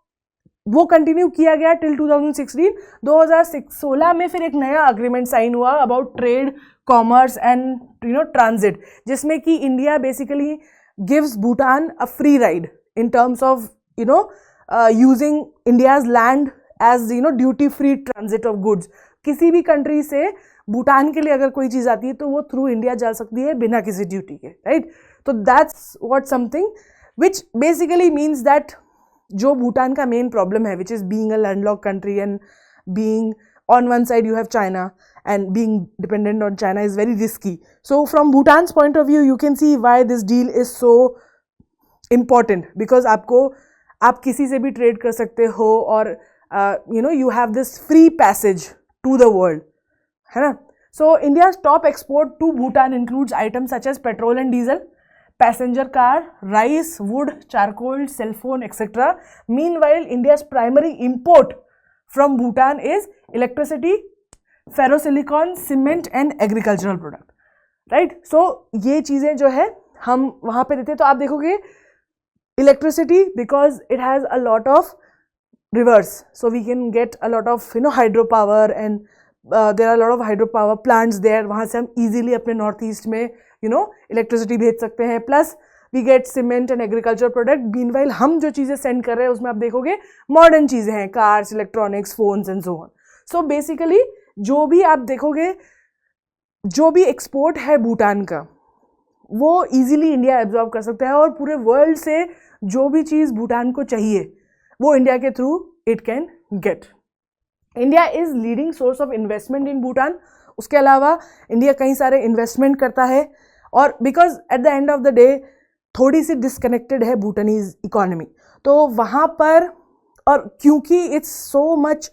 वो कंटिन्यू किया गया टिल 2016. 2016 में फिर एक नया अग्रीमेंट साइन हुआ about trade, commerce and transit, जिसमें कि India basically gives Bhutan a free ride in terms of using India's land as duty free transit of goods. किसी भी कंट्री से भूटान के लिए अगर कोई चीज़ आती है तो वो थ्रू इंडिया जा सकती है बिना किसी ड्यूटी के, राइट. तो that's what something which basically means that जो भूटान का मेन प्रॉब्लम है, which is being a landlock country and being on one side you have China and being dependent on China is very risky. So from Bhutan's point of view you can see why this deal is so important, because आप किसी से भी ट्रेड कर सकते हो और you have this free passage to the world, है ना. So India's top export to Bhutan includes items such as petrol and diesel, passenger car, rice, wood, charcoal, cell phone, etc. Meanwhile, India's primary import from Bhutan is electricity, ferrosilicon, cement and agricultural product, right. So ये चीज़ें जो है हम वहाँ पे देते हैं. तो आप देखोगे electricity, because it has a lot of rivers, so we can get a lot of hydropower and there are a lot of hydropower plants there. वहाँ से हम easily अपने नॉर्थ ईस्ट में electricity भेज सकते हैं. plus we get cement and agricultural product. meanwhile हम जो चीज़ें send कर रहे हैं उसमें आप देखोगे modern चीज़ें हैं, cars, electronics, phones and so on. so basically जो भी आप देखोगे, जो भी एक्सपोर्ट है भूटान का वो इजीली इंडिया एब्जॉर्ब कर सकता है और पूरे वर्ल्ड से जो भी चीज़ भूटान को चाहिए वो इंडिया के through it can get. India is leading source of investment इन भूटान. उसके अलावा इंडिया कई सारे इन्वेस्टमेंट करता है और because at the end of the day थोड़ी सी डिसकनेक्टेड है भूटानीज इकोनॉमी, तो वहाँ पर, और क्योंकि it's so much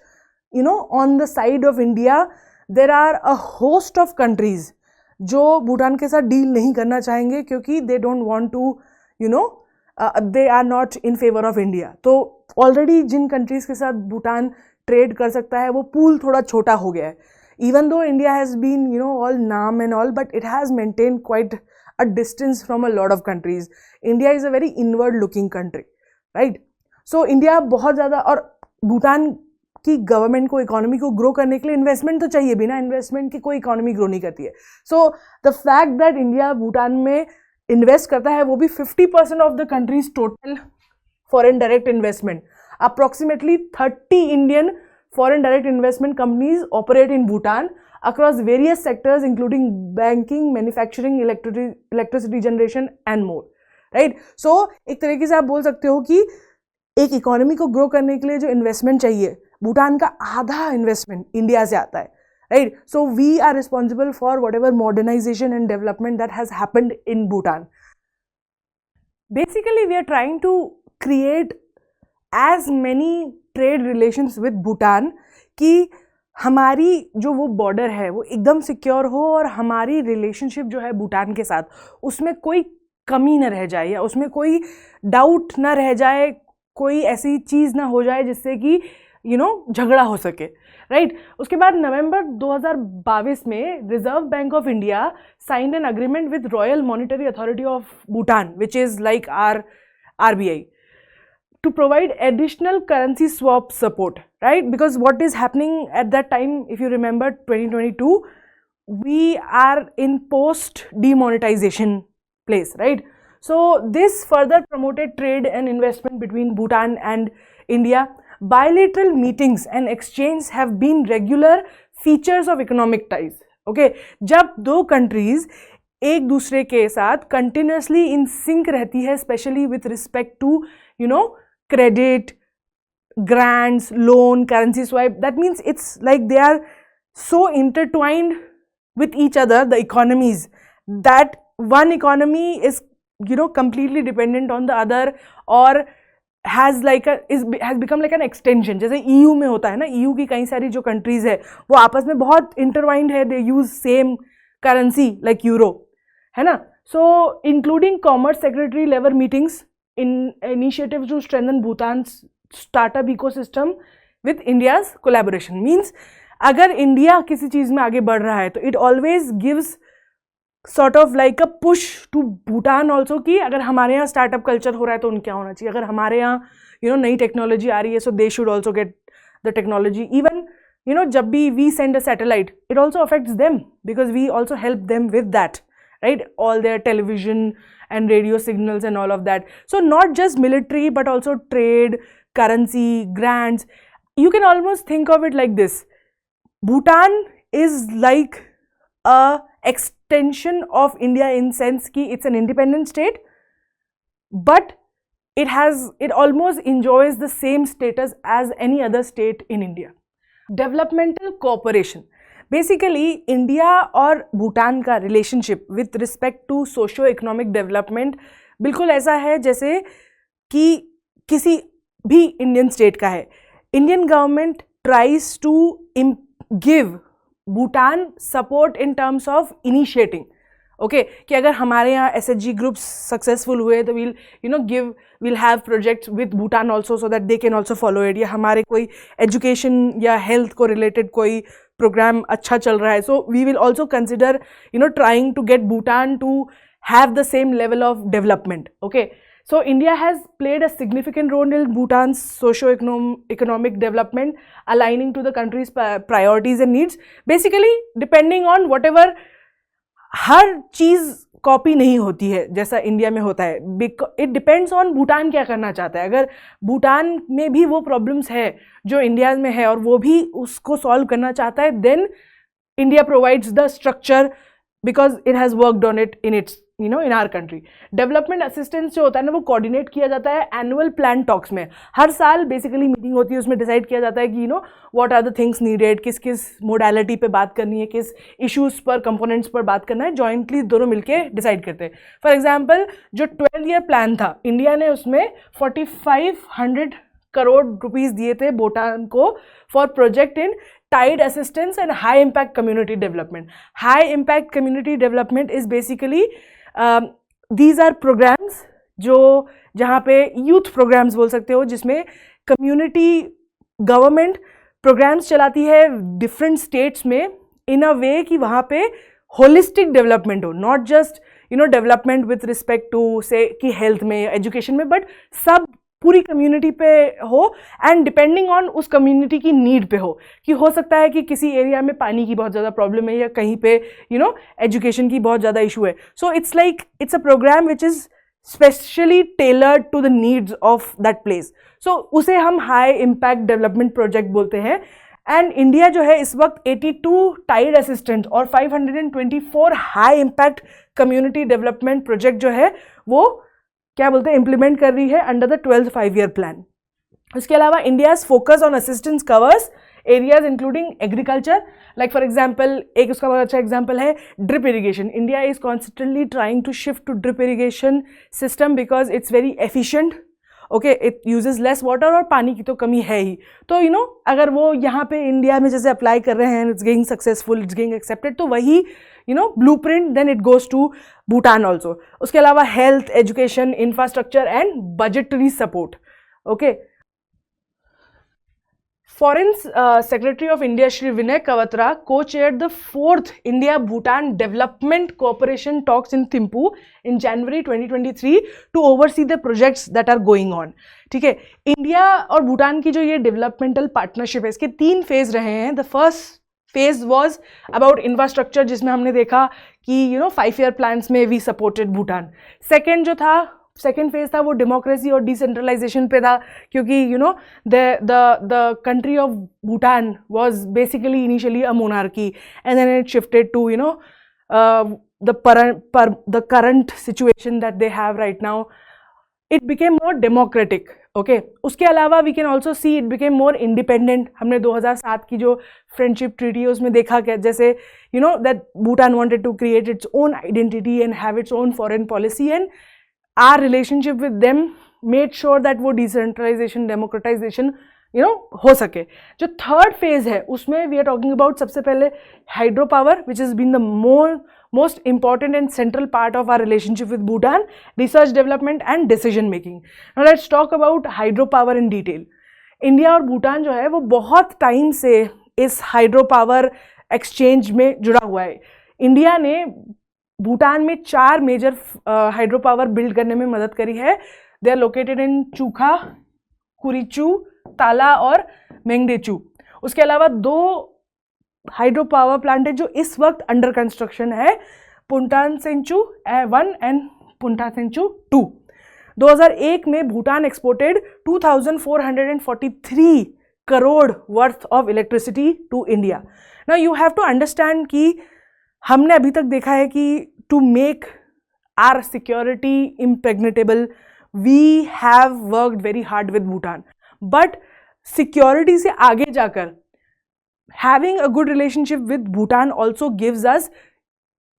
on the side of India, there are a host of countries जो भूटान के साथ डील नहीं करना चाहेंगे क्योंकि they don't want to they are not in favour of India. तो ऑलरेडी जिन कंट्रीज़ के साथ भूटान ट्रेड कर सकता है वो पूल थोड़ा छोटा हो गया है. Even though India has been all NAM and all, but it has maintain quite a distance from a lot of countries. India is a very inward looking country, right? So India बहुत ज़्यादा, और भूटान की गवर्नमेंट को इकोनॉमी को ग्रो करने के लिए इन्वेस्टमेंट तो चाहिए, बिना इन्वेस्टमेंट की कोई इकोनॉमी ग्रो नहीं करती है. So the fact that India Bhutan में इन्वेस्ट करता है, वो भी 50% of the countries total foreign direct investment. Approximately 30 Indian foreign direct investment companies operate in Bhutan across various sectors including banking, manufacturing, electricity generation and more, right? So एक तरीके से आप बोल सकते हो कि एक इकोनॉमी को ग्रो करने के लिए जो इन्वेस्टमेंट चाहिए, भूटान का आधा इन्वेस्टमेंट इंडिया से आता है, right? So we are responsible for whatever modernization and development that has happened in Bhutan. Basically we are trying to create as many trade relations with Bhutan कि हमारी जो वो बॉर्डर है वो एकदम सिक्योर हो, और हमारी रिलेशनशिप जो है भूटान के साथ उसमें कोई कमी ना रह जाए, या उसमें कोई डाउट ना रह जाए, कोई ऐसी चीज़ ना हो जाए जिससे कि झगड़ा हो सके, राइट? उसके बाद नवंबर 2022 में Reserve Bank of India signed an agreement with Royal Monetary Authority of Bhutan, which is like our RBI, to provide additional currency swap support, right? Because what is happening at that time, if you remember 2022, we are in post demonetization place, right? So this further promoted trade and investment between Bhutan and India. Bilateral meetings and exchange have been regular features of economic ties. Okay, जब दो countries एक दूसरे के साथ continuously in sync रहती है, especially with respect to credit, grants, loan, currency swap, that means it's like they are so intertwined with each other, the economies, that one economy is completely dependent on the other, or has become like an extension. जैसे EU में होता है ना, EU की कई सारी जो countries है वो आपस में बहुत intertwined है, they use same currency like euro, है ना? So including commerce secretary level meetings in initiatives to strengthen Bhutan's startup ecosystem with India's collaboration. Means अगर इंडिया किसी चीज़ में आगे बढ़ रहा है तो it always gives sort of like a push to Bhutan also कि अगर हमारे यहाँ स्टार्टअप कल्चर हो रहा है तो उनके यहाँ होना चाहिए, अगर हमारे यहाँ नई टेक्नोलॉजी आ रही है so they should also get the technology. Even जब भी we send a satellite, it also affects them because we also help them with that, right? All their television and radio signals and all of that. So not just military but also trade, currency, grants. You can almost think of it like this. Bhutan is like a extension of India in sense कि it's an independent state, but it almost enjoys the same status as any other state in India. Developmental cooperation. Basically India और भूटान का relationship with respect to socio economic development बिल्कुल ऐसा है जैसे कि किसी भी इंडियन स्टेट का है. Indian government tries to give Bhutan support in terms of initiating, okay, कि अगर हमारे यहाँ SHG ग्रुप्स सक्सेसफुल हुए तो we'll have projects with Bhutan also so that they can also follow it. या हमारे कोई एजुकेशन या हेल्थ को रिलेटेड कोई प्रोग्राम अच्छा चल रहा है, so we will also consider trying to get Bhutan to have the same level of development. Okay, so India has played a significant role in Bhutan's socio-economic development, aligning to the country's priorities and needs. Basically depending on whatever, her cheese copy नहीं होती है जैसा इंडिया में होता है. इट डिपेंड्स ऑन भूटान क्या करना चाहता है. अगर भूटान में भी वो प्रॉब्लम्स है जो इंडिया में है और वो भी उसको सॉल्व करना चाहता है, then India provides the structure because it has worked on it in its in our country. Development assistance जो होता है ना वो कोऑर्डिनेट किया जाता है एनुअल प्लान टॉक्स में. हर साल बेसिकली मीटिंग होती है, उसमें डिसाइड किया जाता है कि what are the things needed, किस किस मोडालिटी पे बात करनी है, किस इश्यूज पर, कंपोनेंट्स पर बात करना है, जॉइंटली दोनों मिलके डिसाइड करते हैं. फॉर एग्जाम्पल जो 12 ईयर प्लान था, इंडिया ने उसमें 4500 करोड़ रुपीज़ दिए थे भूटान को for project in tied assistance and high impact community development. High impact community development is basically these are programs जो जहाँ पे यूथ प्रोग्राम्स बोल सकते हो, जिसमें कम्युनिटी गवर्नमेंट प्रोग्राम्स चलाती है डिफरेंट स्टेट्स में इन अ वे कि वहाँ पे होलिस्टिक डेवलपमेंट हो, not just development with respect to से कि हेल्थ में, एजुकेशन में, बट सब पूरी कम्युनिटी पे हो एंड डिपेंडिंग ऑन उस कम्युनिटी की नीड पे हो, कि हो सकता है कि किसी एरिया में पानी की बहुत ज़्यादा प्रॉब्लम है या कहीं पे एजुकेशन की बहुत ज़्यादा इशू है. So it's a programme which is specially tailored to the needs of that place. So उसे हम हाई इम्पैक्ट डेवलपमेंट प्रोजेक्ट बोलते हैं. एंड इंडिया जो है इस वक्त 82 टाइड असिस्टेंट और 524 high impact community development project जो है वो क्या बोलते हैं इम्प्लीमेंट कर रही है under the 12th 5-year plan. उसके अलावा India's focus on assistance covers areas including agriculture. Like for example एक उसका बहुत अच्छा एग्जाम्पल है drip irrigation. India is constantly trying to shift to drip irrigation system because it's very efficient. Okay, it uses less water और पानी की तो कमी है ही. तो अगर वो यहाँ पे इंडिया में जैसे अप्लाई कर रहे हैं, it's getting successful, it's getting accepted, तो वही blueprint then it goes to Bhutan also. उसके अलावा health, education, infrastructure and budgetary support. Okay, Foreign Secretary of India Shri Vinay Kawatra co-chaired the 4th India-Bhutan Development Cooperation Talks in Thimphu in January 2023 to oversee the projects that are going on. ठीक है, इंडिया और भूटान की जो ये डेवलपमेंटल पार्टनरशिप है इसके 3 फेज रहे हैं. The first phase was about infrastructure, जिसमें हमने देखा कि 5-year प्लान्स में we supported Bhutan. Second phase था वो डेमोक्रेसी और डिसेंट्रलाइजेशन पे था, क्योंकि the country of Bhutan was basically initially a monarchy and then it shifted to the current situation that they have right now. It became more democratic. Okay, उसके अलावा we can also see it became more independent. हमने 2007 की जो फ्रेंडशिप ट्रीटी है उसमें देखा क्या, जैसे that Bhutan wanted to create its own identity and have its own foreign policy, and our relationship with them made sure that वो decentralization, democratization हो सके. जो थर्ड फेज है उसमें वी आर टॉकिंग अबाउट सबसे पहले hydro power, which is been the most important and central part of our relationship with Bhutan, research development and decision making. Now let's talk about hydro power in detail. India और भूटान जो है वो बहुत टाइम से इस हाइड्रो पावर एक्सचेंज में जुड़ा हुआ है. इंडिया ने भूटान में 4 मेजर हाइड्रो पावर बिल्ड करने में मदद करी है. दे आर लोकेटेड इन चूखा, कुरिचू, ताला और मेंगदेचू. उसके अलावा 2 हाइड्रो पावर प्लांट है जो इस वक्त अंडर कंस्ट्रक्शन है, पुंटान सेंचू 1 एंड पुंटा सेंचू 2. 2001 में Bhutan exported 2443 crore worth of electricity to India. Now you have to understand कि हमने अभी तक देखा है कि to make our security impregnable we have worked very hard with Bhutan, but security से आगे जाकर having a good relationship with Bhutan also gives us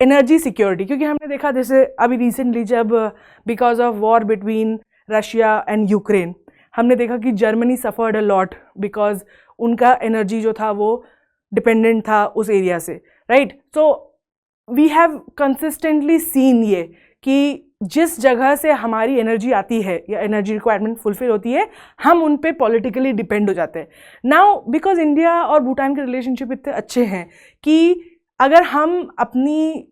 energy security. क्योंकि हमने देखा जैसे अभी रिसेंटली जब because of war between Russia and Ukraine, हमने देखा कि Germany suffered a lot because उनका एनर्जी जो था वो डिपेंडेंट था उस एरिया से, right. So we have consistently seen ये कि जिस जगह से हमारी एनर्जी आती है या एनर्जी रिक्वायरमेंट फुलफिल होती है, हम उन पे पॉलिटिकली डिपेंड हो जाते हैं. नाउ बिकॉज इंडिया और भूटान के रिलेशनशिप इतने अच्छे हैं कि अगर हम अपनी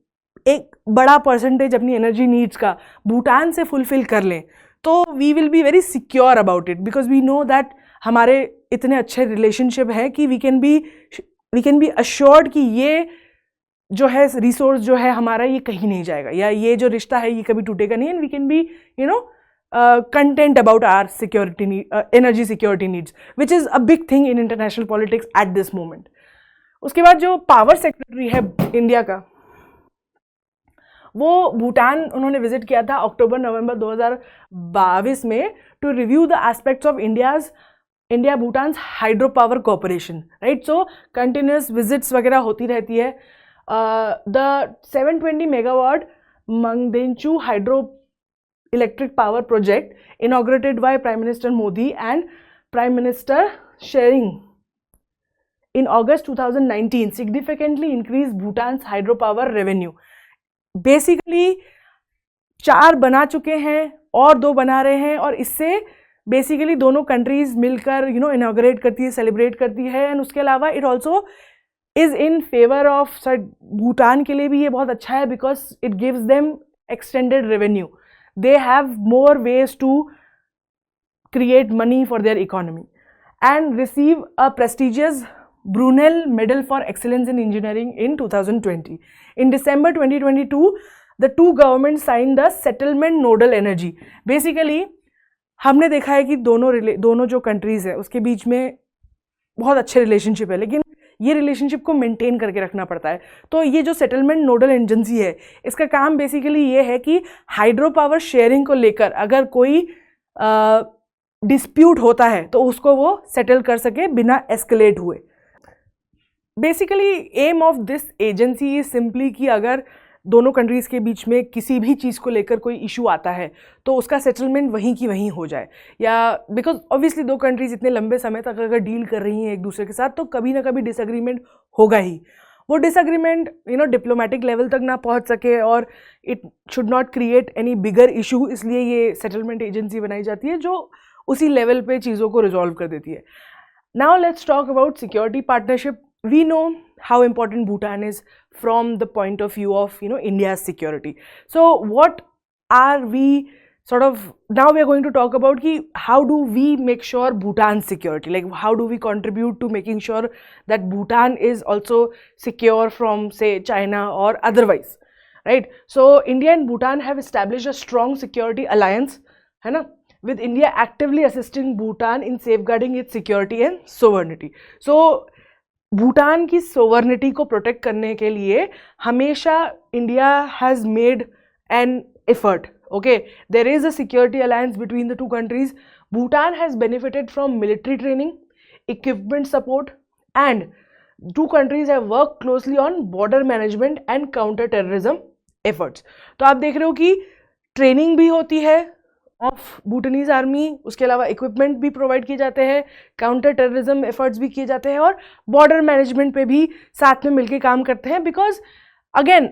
एक बड़ा परसेंटेज अपनी एनर्जी नीड्स का भूटान से फुलफिल कर लें तो we will be very secure about it, because we know that हमारे इतने अच्छे रिलेशनशिप है कि वी कैन बी अश्योर्ड कि ये जो है रिसोर्स जो है हमारा ये कहीं नहीं जाएगा, या ये जो रिश्ता है ये कभी टूटेगा नहीं, and we can be content about our security energy security needs, which is a big thing in international politics at this moment. उसके बाद जो पावर सेक्रेटरी है इंडिया का, वो भूटान उन्होंने विजिट किया था अक्टूबर-नवंबर 2022 में to review the aspects of India Bhutan hydro power cooperation, right. So continuous visits वगैरह होती रहती है. The 720 megawatt Mangdechu hydro electric power project inaugurated by Prime Minister Modi and Prime Minister Shering in August 2019 significantly increased Bhutan's hydropower revenue. Basically 4 बना चुके हैं और 2 बना रहे हैं, और इससे बेसिकली दोनों कंट्रीज मिलकर इनॉग्रेट करती है, सेलिब्रेट करती है। एंड उसके अलावा it also is in favour of Bhutan के लिए भी ये बहुत अच्छा है, because it gives them extended revenue, they have more ways to create money for their economy, and receive a prestigious Brunel Medal for Excellence in Engineering in 2020. In December 2022, the two governments signed the Settlement Nodal Energy. Basically, हमने देखा है कि दोनों जो कंट्रीज है उसके बीच में बहुत अच्छे रिलेशनशिप है, लेकिन ये रिलेशनशिप को मेंटेन करके रखना पड़ता है। तो ये जो सेटलमेंट नोडल एजेंसी है, इसका काम बेसिकली ये है कि हाइड्रो पावर शेयरिंग को लेकर अगर कोई डिस्प्यूट होता है तो उसको वो सेटल कर सके बिना एस्केलेट हुए। Basically aim of this agency is simply कि अगर दोनों कंट्रीज़ के बीच में किसी भी चीज़ को लेकर कोई इशू आता है तो उसका सेटलमेंट वहीं की वहीं हो जाए, या बिकॉज ऑब्वियसली 2 कंट्रीज़ इतने लंबे समय तक अगर डील कर रही हैं एक दूसरे के साथ तो कभी ना कभी डिसएग्रीमेंट होगा ही। वो डिसएग्रीमेंट डिप्लोमेटिक लेवल तक ना पहुंच सके और it should not create any bigger issue, इसलिए ये सेटलमेंट एजेंसी बनाई जाती है जो उसी लेवल पे चीज़ों को रिजॉल्व कर देती है। Now let's talk about security partnership. We know how important Bhutan is from the point of view of India's security. So what are we sort of now we are going to talk about ki how do we make sure Bhutan's security, like how do we contribute to making sure that Bhutan is also secure from say China or otherwise, right? So India and Bhutan have established a strong security alliance, है ना, with India actively assisting Bhutan in safeguarding its security and sovereignty. So Bhutan की sovereignty को protect करने के लिए हमेशा India has made an effort. Okay, there is a security alliance between the two countries. Bhutan has benefited from military training, equipment support, and 2 countries have worked closely on border management and counter-terrorism efforts. तो आप देख रहे हो कि ट्रेनिंग भी होती है ऑफ भूटानीज आर्मी, उसके अलावा इक्विपमेंट भी प्रोवाइड किए जाते हैं, काउंटर टेररिज्म एफर्ट्स भी किए जाते हैं और बॉर्डर मैनेजमेंट पे भी साथ में मिलकर काम करते हैं। Because again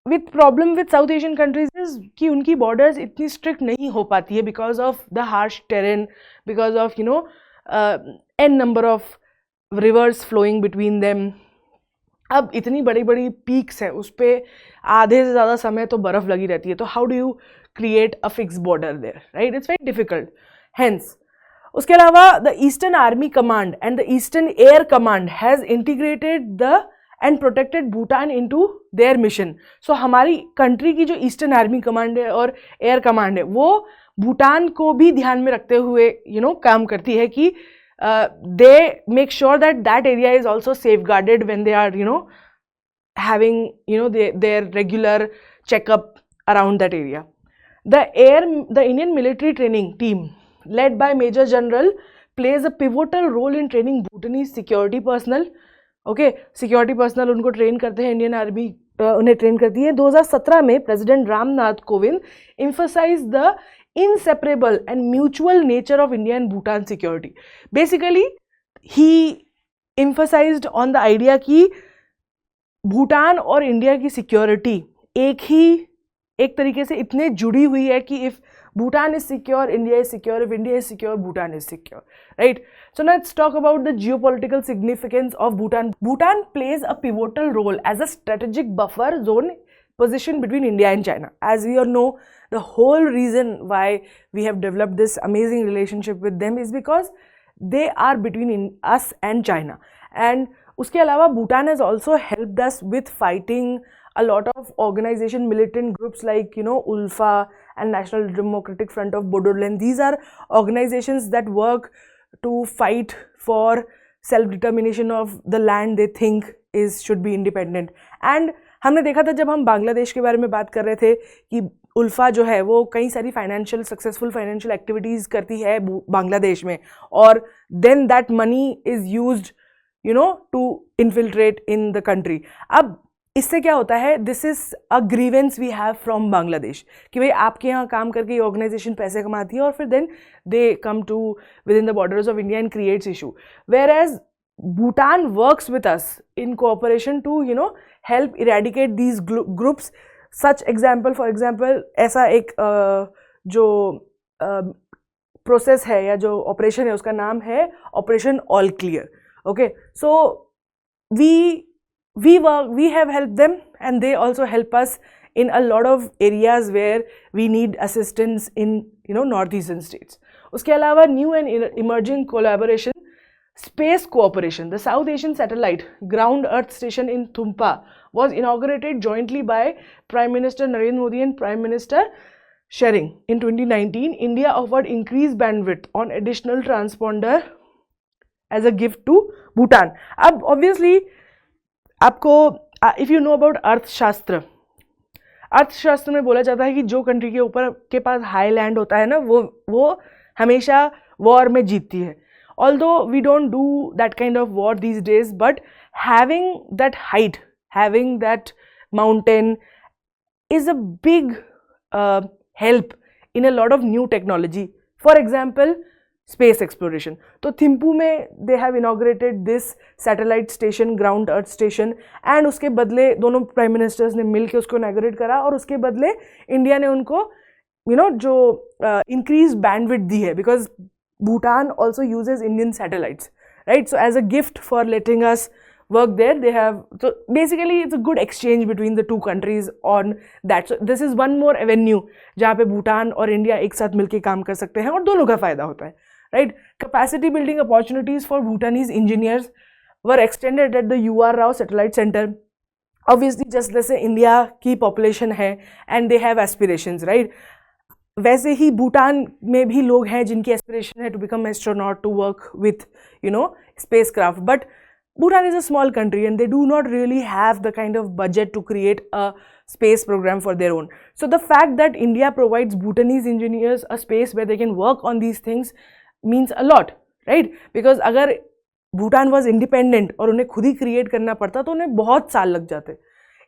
with problem with south Asian countries is कि उनकी बॉर्डर्स इतनी स्ट्रिक्ट नहीं हो पाती है because of the harsh terrain, because of an number of rivers flowing between them. अब इतनी बड़ी बड़ी पीक्स हैं, उस पर आधे से ज़्यादा समय तो बर्फ़ लगी रहती है, तो how do you create a fix border there, right? It's very difficult. Hence उसके अलावा the eastern army command and the eastern air command has integrated the and protected Bhutan into their mission. So हमारी कंट्री की जो ईस्टर्न आर्मी कमांड है और एयर कमांड है वो भूटान को भी ध्यान में रखते हुए काम करती है कि they make sure that that area is also safeguarded when they are having their regular checkup around that area. The Indian military training team led by Major General plays a pivotal role in training Bhutanese security personnel. Okay, security personnel उनको ट्रेन करते हैं, इंडियन आर्मी उन्हें ट्रेन करती है। 2017 में president Ramnath Kovind emphasized the inseparable and mutual nature of India and Bhutan security. Basically, he emphasized on the idea कि भूटान और इंडिया की सिक्योरिटी एक तरीके से इतने जुड़ी हुई है कि if Bhutan is secure, India is secure. If India is secure, Bhutan is secure, right? So now let's talk about the geopolitical significance of Bhutan. Bhutan plays a pivotal role as a strategic buffer zone position between India and China. As we all know, the whole reason why we have developed this amazing relationship with them is because they are between us and China. And uske alawa Bhutan has also helped us with fighting a lot of organization, militant groups like ULFA and National Democratic Front of Bodoland. These are organizations that work to fight for self-determination of the land they think should be independent. And हमने देखा था जब हम बांग्लादेश के बारे में बात कर रहे थे कि उल्फा जो है वो कई सारी सक्सेसफुल फाइनेंशियल एक्टिविटीज़ करती है बांग्लादेश में, और then that money is used to infiltrate in the country. अब इससे क्या होता है, this is a grievance we have from Bangladesh कि भाई आपके यहाँ काम करके ये ऑर्गेनाइजेशन पैसे कमाती है और फिर then they come to within the borders of India and creates issue, where as Bhutan works with us in cooperation to help eradicate these groups such example, for example ऐसा एक जो प्रोसेस है या जो ऑपरेशन है उसका नाम है operation all clear. Okay, so we have helped them and they also help us in a lot of areas where we need assistance in northeastern states. उसके अलावा new and emerging collaboration, space cooperation. The South Asian Satellite Ground Earth Station in Thumpa was inaugurated jointly by Prime Minister Narendra Modi and Prime Minister Shering in 2019. India offered increased bandwidth on additional transponder as a gift to Bhutan. अब obviously आपको if you know about अर्थशास्त्र में बोला जाता है कि जो कंट्री के ऊपर के पास हाई लैंड होता है ना वो हमेशा वॉर में जीतती है. Although we don't do that kind of war these days, but having that height, having that mountain is a big help in a lot of new technology. For example, space exploration. तो थिम्पू में they have inaugurated this satellite station, ground earth station, and उसके बदले दोनों प्राइम मिनिस्टर्स ने मिल के उसको inaugurate करा और उसके बदले इंडिया ने उनको जो increased bandwidth दी है, because Bhutan also uses Indian satellites, right? So as a gift for letting us work there, they have, so basically it's a good exchange between the two countries on that. So this is one more avenue जहाँ पे भूटान और इंडिया एक साथ मिलके काम कर सकते हैं और दोनों का फायदा होता है, right? Capacity building opportunities for Bhutanese engineers were extended at the UR Rao Satellite Center. Obviously just जैसे इंडिया की population है and they have aspirations, right? वैसे ही भूटान में भी लोग हैं जिनकी एस्पिरेशन है to become astronaut, to work with space craft, but Bhutan is a small country and they do not really have the kind of budget to create a space program for their own. So the fact that India provides Bhutanese engineers a space where they can work on these things means a lot, right? Because अगर Bhutan was independent और उन्हें खुद ही create करना पड़ता तो उन्हें बहुत साल लग जाते.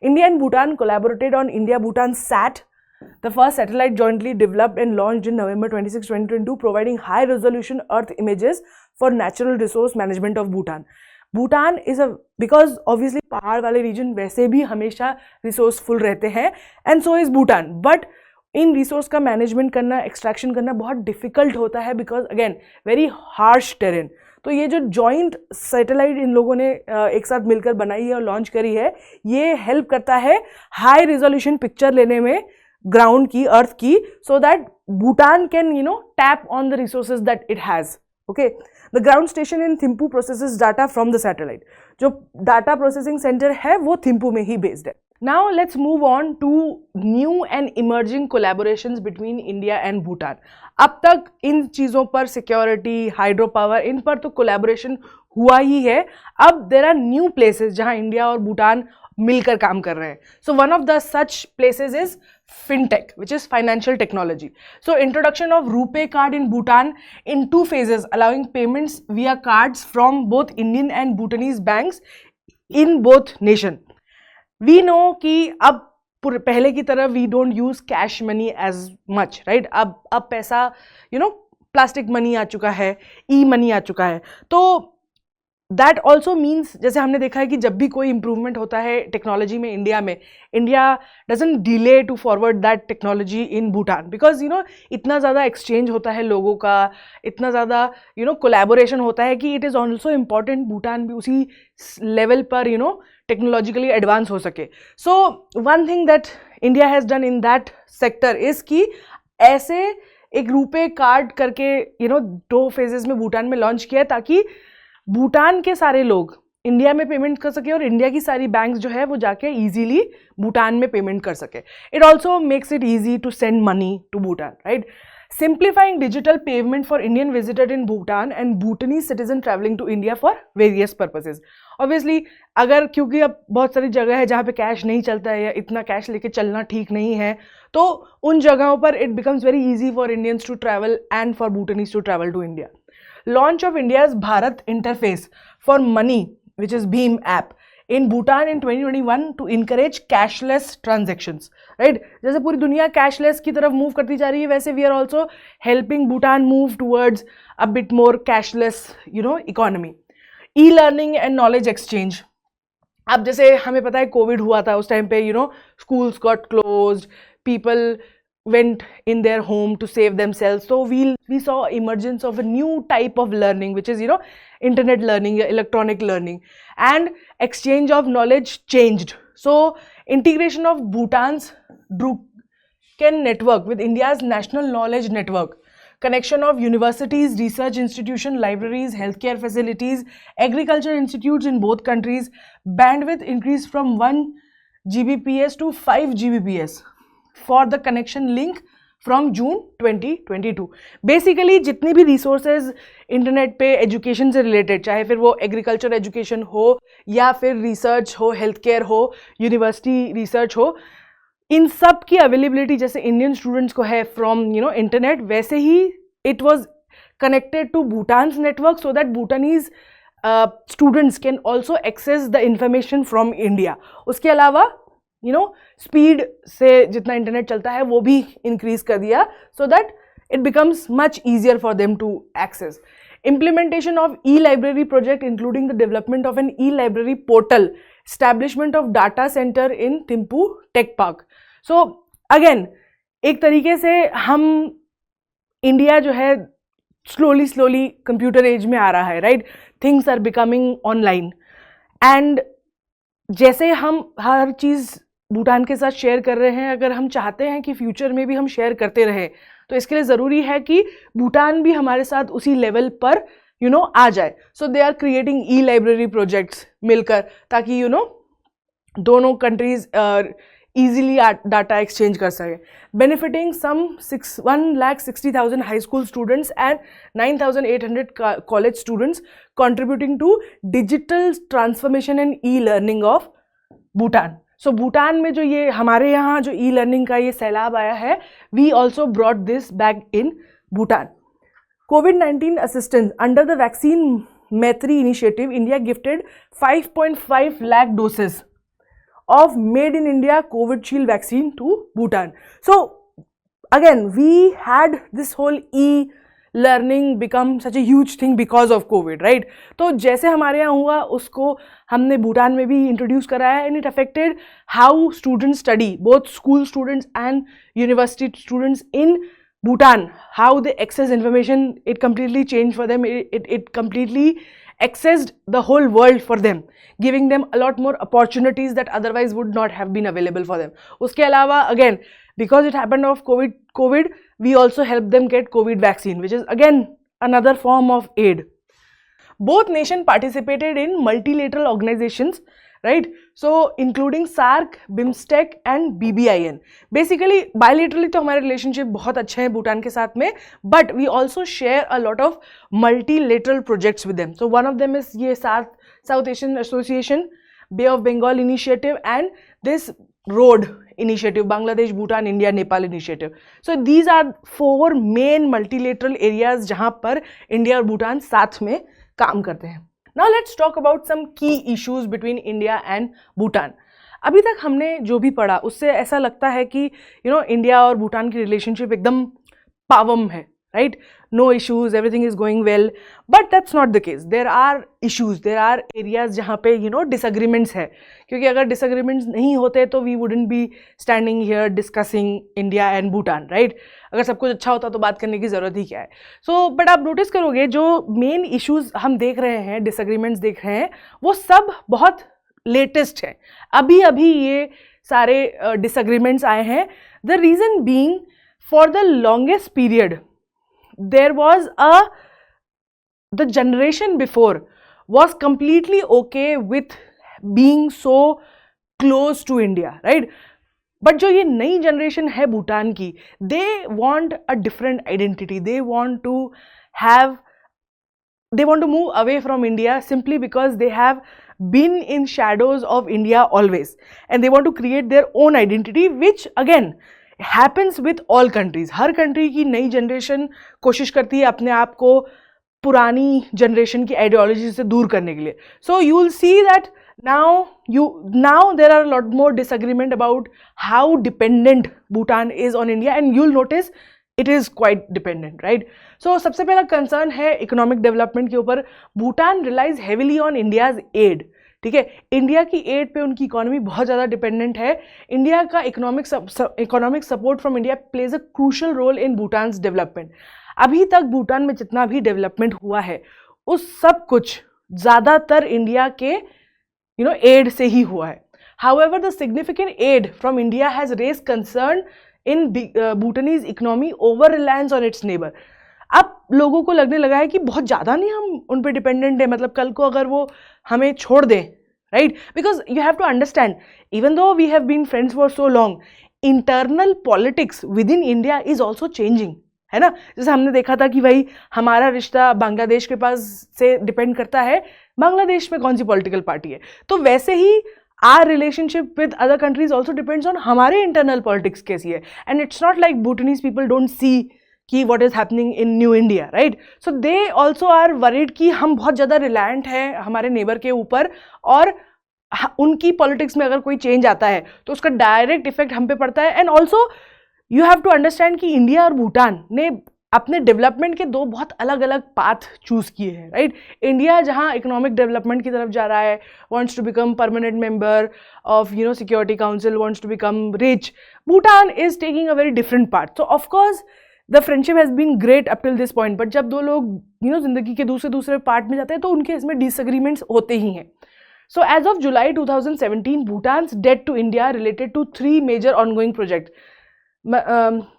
India and Bhutan collaborated on India-Bhutan SAT, the first satellite jointly developed and launched in November 26, 2022, providing high-resolution Earth images for natural resource management of Bhutan. Bhutan is because obviously पहाड़ वाले region वैसे भी हमेशा resourceful रहते हैं and so is Bhutan, but in resource का management करना, extraction करना बहुत difficult होता है because again very harsh terrain. तो ये जो joint satellite इन लोगों ने एक साथ मिलकर बनाई है और launch करी है, ये help करता है high resolution picture लेने में ground की, earth की, so that Bhutan can tap on the resources that it has. Okay. The ground station in Thimphu processes data from the satellite. जो data processing center है वो थिम्पू में ही based है. Now let's move on to new and emerging collaborations between India and Bhutan. अब तक इन चीज़ों पर security, hydro power, इन पर तो collaboration हुआ ही है. अब there are new places जहाँ इंडिया और भूटान मिलकर काम कर रहे हैं. So one of the such places is fintech, which is financial technology. So introduction of RuPay card in Bhutan in 2 phases, allowing payments via cards from both Indian and Bhutanese banks in both nation. We know कि अब पहले की तरह we don't use cash money as much, right? अब पैसा प्लास्टिक मनी आ चुका है, ई मनी आ चुका है. तो दैट ऑल्सो मीन्स, जैसे हमने देखा है कि जब भी कोई इंप्रूवमेंट होता है टेक्नोलॉजी में India doesn't delay to forward that technology in Bhutan, because इतना ज़्यादा एक्सचेंज होता है लोगों का, इतना ज़्यादा कोलैबोरेशन होता है कि it is also important Bhutan भी उसी लेवल पर टेक्नोलॉजिकली एडवांस हो सके. So one thing that India has done in that sector is कि ऐसे एक रूपे कार्ड करके 2 फेजेस में भूटान में लॉन्च किया है ताकि भूटान के सारे लोग इंडिया में पेमेंट कर सके और इंडिया की सारी बैंक्स जो है वो जाके इजीली भूटान में पेमेंट कर सके. It also makes it easy to send money to Bhutan, right? Simplifying digital payment for Indian visitor in Bhutan and Bhutani citizen travelling to India for various purposes. Obviously अगर क्योंकि अब बहुत सारी जगह है जहाँ पे कैश नहीं चलता है या इतना कैश लेके चलना ठीक नहीं है, तो उन जगहों पर it becomes very easy for Indians to travel and for Bhutanese to travel to India. Launch of India's Bharat interface for money, which is BHIM app, in Bhutan in 2021 to encourage cashless transactions, right? जैसे पूरी दुनिया cashless की तरफ move करती जा रही है, वैसे we are also helping Bhutan move towards a bit more cashless, economy. E-learning and knowledge exchange. अब जैसे हमें पता है कोविड हुआ था उस टाइम पे, schools got closed, people went in their home to save themselves. So we saw emergence of a new type of learning, which is internet learning, electronic learning, and exchange of knowledge changed. So integration of Bhutan's Druken network with India's national knowledge network, connection of universities, research institutions, libraries, healthcare facilities, agriculture institutes in both countries, bandwidth increased from 1 Gbps to 5 Gbps for the connection link from June 2022. Basically जितनी भी रिसोर्सेज इंटरनेट पे एजुकेशन से रिलेटेड, चाहे फिर वो एग्रीकल्चर एजुकेशन हो या फिर रिसर्च हो, हेल्थ केयर हो, यूनिवर्सिटी रिसर्च हो, इन सब की अवेलेबिलिटी जैसे इंडियन स्टूडेंट्स को है फ्रॉम इंटरनेट, वैसे ही it was connected to Bhutan's network so that Bhutanese students can also access the information from India. उसके अलावा स्पीड से जितना इंटरनेट चलता है वो भी इंक्रीज कर दिया so that it becomes much easier for them to access. Implementation of e-library project including the development of an e-library portal, establishment of data center in Thimphu Tech Park. So again एक तरीके से हम इंडिया जो है स्लोली कंप्यूटर एज में आ रहा है, right? Things are becoming online and जैसे हम हर चीज़ भूटान के साथ शेयर कर रहे हैं, अगर हम चाहते हैं कि फ्यूचर में भी हम शेयर करते रहें तो इसके लिए ज़रूरी है कि भूटान भी हमारे साथ उसी लेवल पर आ जाए. So they are creating e library projects मिलकर, ताकि दोनों कंट्रीज ईजिली डाटा एक्सचेंज कर सकें. Benefiting some 1,60,000 high school students and 9,800 college students contributing to digital transformation and e learning of Bhutan. So Bhutan में जो ये हमारे यहाँ जो ई लर्निंग का ये सैलाब आया है, we also brought this back in Bhutan. कोविड-19 assistance under the vaccine Maitri initiative, India gifted 5.5 lakh doses of made in India Covishield vaccine to Bhutan. So again we had this whole e-learning become such a huge thing because of COVID, right? तो जैसे हमारे यहाँ हुआ उसको हमने भूटान में भी इंट्रोड्यूस कराया and it affected how students study, both school students and university students in Bhutan, how they access information. It completely changed for them. It completely accessed the whole world for them, giving them a lot more opportunities that otherwise would not have been available for them. उसके अलावा again because it happened of COVID, we also helped them get COVID vaccine, which is again another form of aid. Both nations participated in multilateral organizations, right? So including SAARC, BIMSTEC and BBIN. Basically bilaterally तो हमारे relationship बहुत अच्छे हैं भूटान के साथ में, but we also share a lot of multilateral projects with them. So one of them is ये South Asian Association, Bay of Bengal initiative and this road initiative, Bangladesh, Bhutan, India, Nepal initiative. So these are 4 main multilateral areas जहाँ पर इंडिया और भूटान साथ में काम करते हैं. Now let's talk about some key issues between India and Bhutan. अभी तक हमने जो भी पढ़ा उससे ऐसा लगता है कि इंडिया और भूटान की रिलेशनशिप एकदम पावम है, right? No issues, everything is going well, but that's not the case. There are issues, there are areas जहाँ पे disagreements है, क्योंकि अगर disagreements नहीं होते तो we wouldn't be standing here discussing India and Bhutan, right? अगर सब कुछ अच्छा होता तो बात करने की ज़रूरत ही क्या है. So but आप notice करोगे जो main issues हम देख रहे हैं, disagreements देख रहे हैं, वो सब बहुत latest है. अभी अभी ये सारे disagreements आए हैं. The reason being, for the longest period there was the generation before was completely okay with being so close to India, right? But जो ये नई generation है भूटान की, they want a different identity. They want to move away from India simply because they have been in shadows of India always, and they want to create their own identity, which again happens with all countries. Her country की नई generation कोशिश करती है अपने आप को पुरानी generation की ideology से दूर करने के लिए. So you will see that now there are a lot more disagreement about how dependent Bhutan is on India, and you'll notice it is quite dependent, right? So सबसे पहला concern है economic development के ऊपर. Bhutan relies heavily on India's aid. ठीक है। इंडिया की एड पे उनकी इकोनॉमी बहुत ज़्यादा डिपेंडेंट है। इंडिया का economic support from India plays a crucial role in Bhutan's development. अभी तक भूटान में जितना भी डेवलपमेंट हुआ है उस सब कुछ ज़्यादातर इंडिया के एड से ही हुआ है। However, the significant aid from India has raised concern in Bhutanese economy over reliance on its neighbor. अब लोगों को लगने लगा है कि बहुत ज़्यादा नहीं हम उन पे डिपेंडेंट है, मतलब कल को अगर वो हमें छोड़ दें, right? Because you have to understand, even though we have been friends for so long, internal politics with in India is also changing, है ना। जैसे हमने देखा था कि भाई हमारा रिश्ता बांग्लादेश के पास से डिपेंड करता है बांग्लादेश में कौन सी पॉलिटिकल पार्टी है, तो वैसे ही our relationship with other countries also depends on हमारे internal politics कैसी है, and it's not like Bhutanese people don't see कि what is happening in New India, right? So they also are worried कि हम बहुत ज़्यादा reliant हैं हमारे neighbor के ऊपर, और उनकी politics में अगर कोई change आता है तो उसका direct effect हम पे पड़ता है। And also you have to understand कि इंडिया और भूटान ने अपने डेवलपमेंट के दो बहुत अलग अलग पाथ चूज किए हैं, राइट? इंडिया जहां इकोनॉमिक डेवलपमेंट की तरफ जा रहा है, wants to become permanent member of security council, wants to become rich. Bhutan is taking a very different part. So of course the friendship has been great up till this point, but जब दो लोग जिंदगी के दूसरे पार्ट में जाते हैं तो उनके इसमें डिसएग्रीमेंट्स होते ही हैं। So as of July 2017 Bhutan's debt to India related to 3 major ongoing project,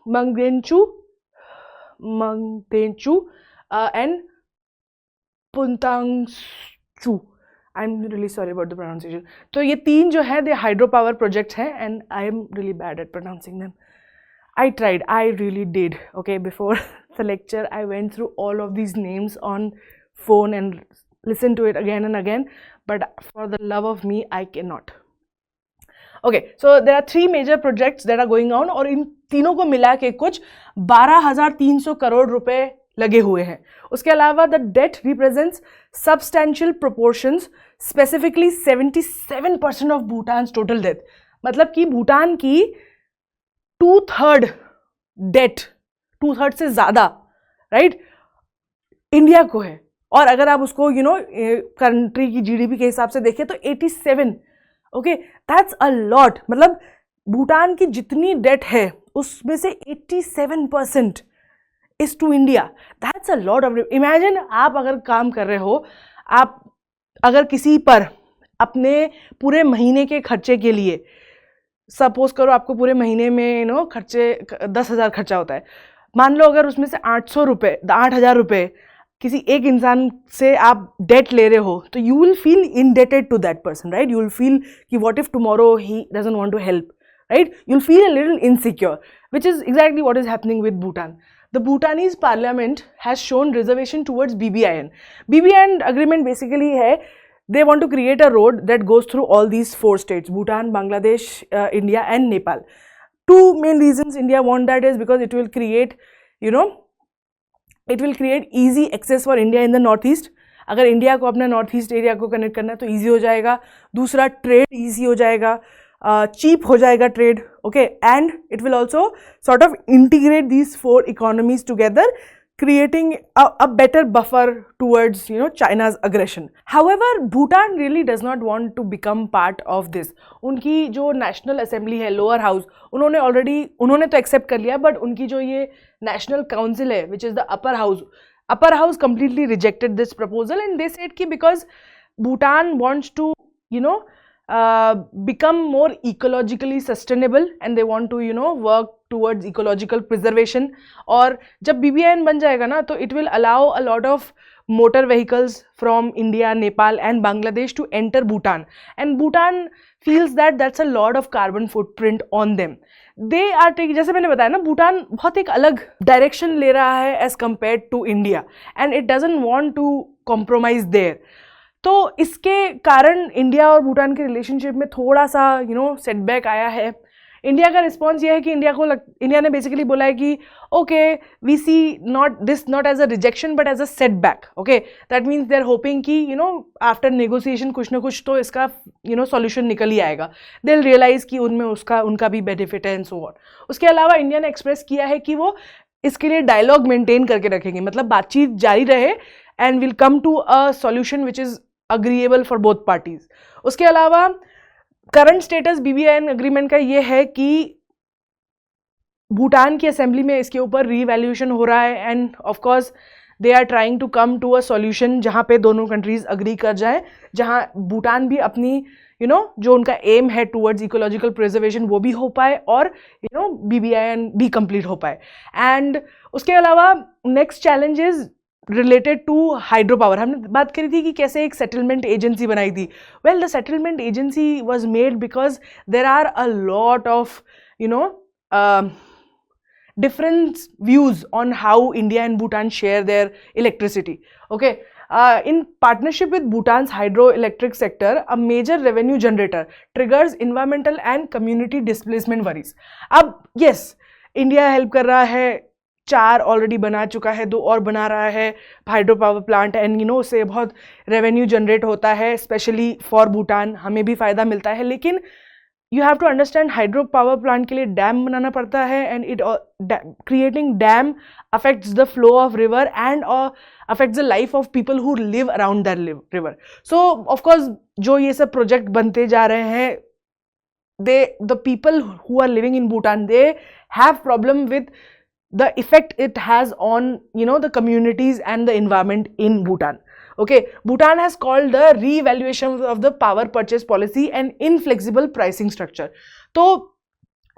Mangdenchu and Puntangchu. I'm really sorry about the pronunciation. तो ये 3 जो है दे हाइड्रो पावर प्रोजेक्ट्स हैं, and I am really bad at pronouncing them. I tried, I really did. Okay, before the lecture I went through all of these names on phone and listened to it again and again, but for the love of me I cannot. Okay, so there are 3 major projects that are going on, और इन तीनों को मिला के कुछ 12,300 करोड़ रुपए लगे हुए हैं। उसके अलावा the debt represents substantial proportions, specifically 77% of Bhutan total debt. मतलब कि भूटान की 2/3 डेट, 2/3 से ज़्यादा, राइट, इंडिया को है। और अगर आप उसको कंट्री की जीडीपी के हिसाब से देखें तो 87, ओके, दैट्स अ लॉट। मतलब भूटान की जितनी डेट है उसमें से 87% is to India. That's a lot of. Imagine आप अगर काम कर रहे हो, आप अगर किसी पर अपने पूरे महीने के खर्चे के लिए, सपोज करो आपको पूरे महीने में खर्चे 10,000 खर्चा होता है, मान लो अगर उसमें से 8,000 रुपये किसी एक इंसान से आप डेट ले रहे हो, तो you will feel indebted to that person, right? You will feel कि what if tomorrow he doesn't want to help, right? You'll feel a little insecure, which is exactly what is happening with Bhutan. The Bhutanese parliament has shown reservation towards BBIN. BBIN agreement basically hai, they want to create a road that goes through all these 4 states, Bhutan, Bangladesh, India and Nepal. 2 main reasons India want that is because it will create, it will create easy access for India in the northeast. अगर इंडिया को अपना नॉर्थ ईस्ट एरिया को कनेक्ट करना है तो ईजी हो जाएगा। दूसरा, ट्रेड ईजी हो जाएगा, चीप हो जाएगा trade, okay, and it will also sort of integrate these 4 economies together, creating a better buffer towards China's aggression. However, Bhutan really does not want to become part of this. उनकी जो नेशनल असेंबली है, लोअर हाउस, उन्होंने तो एक्सेप्ट कर लिया, बट उनकी जो ये नेशनल काउंसिल है which is the upper house completely rejected this proposal, and they said कि because Bhutan wants to become more ecologically sustainable and they want to work towards ecological preservation. और जब BBIN बन जाएगा ना, तो it will allow a lot of motor vehicles from India, Nepal and Bangladesh to enter Bhutan, and Bhutan feels that that's a lot of carbon footprint on them. They are taking, जैसे मैंने बताया ना, भूटान बहुत एक अलग डायरेक्शन ले रहा है as compared to India and it doesn't want to compromise there. तो इसके कारण इंडिया और भूटान के रिलेशनशिप में थोड़ा सा सेटबैक आया है। इंडिया का रिस्पॉन्स ये है कि इंडिया ने बेसिकली बोला है कि okay, we see not as a rejection but as a setback, okay, that means they are hoping कि आफ्टर नेगोशिएशन कुछ ना कुछ तो इसका सॉल्यूशन निकल ही आएगा। दे विल रियलाइज कि उनमें उनका भी बेनिफिट है एंड सो ऑन। उसके अलावा इंडिया ने एक्सप्रेस किया है कि वो इसके लिए डायलॉग मेंटेन करके रखेंगे, मतलब बातचीत जारी रहे and will come to a solution which is agreeable for both parties. उसके अलावा करंट स्टेटस BBIN एग्रीमेंट का ये है कि भूटान की असेंबली में इसके ऊपर रीवैल्यूएशन हो रहा है and of course they are trying to come to a solution जहाँ पे दोनों कंट्रीज अग्री कर जाएं, जहाँ भूटान भी अपनी जो उनका एम है टूवर्ड्स इकोलॉजिकल प्रिजर्वेशन वो भी हो पाए और BBIN भी कंप्लीट हो पाए। एंड उसके अलावा next challenge is related to hydro power. हमने बात करी थी कि कैसे एक सेटलमेंट एजेंसी बनाई थी। Well the settlement agency was made because there are a lot of different views on how India and Bhutan share their electricity. Okay, in partnership with Bhutan's hydroelectric sector, a major revenue generator triggers environmental and community displacement worries. अब yes, India help कर रहा है, 4 ऑलरेडी बना चुका है, 2 और बना रहा है हाइड्रो पावर प्लांट एंड उससे बहुत रेवेन्यू जनरेट होता है, स्पेशली फॉर भूटान हमें भी फ़ायदा मिलता है। लेकिन you have to understand hydro power plant के लिए डैम बनाना पड़ता है and it creating dam affects the flow of river and affects the life of people who live around that river. So of course जो ये सब प्रोजेक्ट बनते जा रहे हैं, the people who are living in Bhutan, they have problem with the effect it has on the communities and the environment in Bhutan. Okay, Bhutan has called the re-evaluation of the power purchase policy an inflexible pricing structure. तो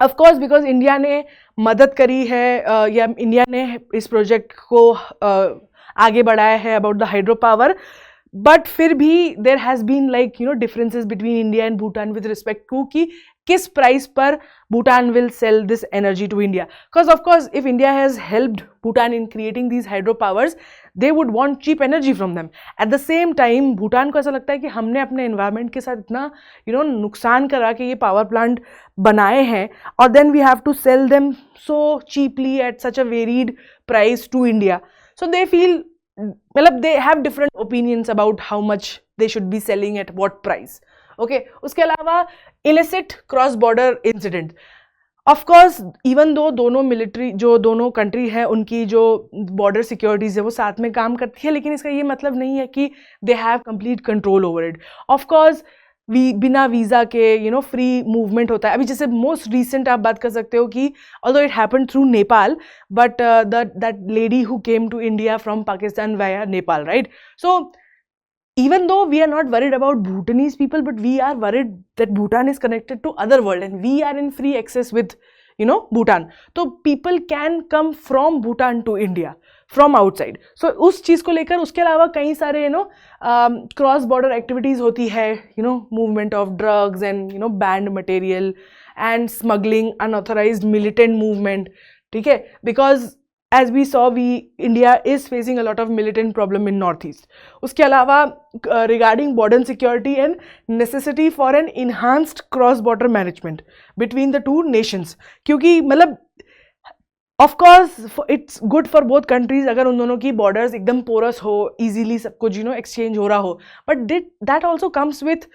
of course because India ने मदद करी है या India ने इस प्रोजेक्ट को आगे बढ़ाया है about the hydropower, but फिर भी there has been like differences between India and Bhutan with respect to कि किस प्राइस पर Bhutan will sell this energy to India. Because of course if India has helped Bhutan in creating these hydropowers, they would want cheap energy from them. At the same time Bhutan को ऐसा लगता है कि हमने अपने environment के साथ इतना नुकसान करा के ये power plant बनाए हैं और then we have to sell them so cheaply at such a varied price to India. So they feel मतलब they have different opinions about how much they should be selling at what price. Okay, उसके अलावा illicit cross border incident. Of course even though दोनों military जो दोनों country है उनकी जो border securities है वो साथ में काम करती है, लेकिन इसका ये मतलब नहीं है कि they have complete control over it. Of course बिना वीज़ा के फ्री मूवमेंट होता है. अभी जैसे मोस्ट रिसेंट आप बात कर सकते हो कि although it happened through Nepal, but that lady who came to India from Pakistan via Nepal, right? So even though we are not worried about Bhutanese people, but we are worried that Bhutan is connected to other world and we are in free access with Bhutan. So people can come from Bhutan to India from outside. So उस चीज़ को लेकर उसके अलावा कई सारे क्रॉस बॉर्डर एक्टिविटीज़ होती है, movement of drugs and band material and smuggling, unauthorised militant movement. ठीक है, because as we saw India is facing a lot of militant problem in northeast. उसके अलावा regarding border security and necessity for an enhanced cross border management between the two nations, क्योंकि मतलब of course it's good for both countries अगर उन दोनों की borders एकदम porous हो, easily सब कुछ exchange हो रहा हो, but that also comes with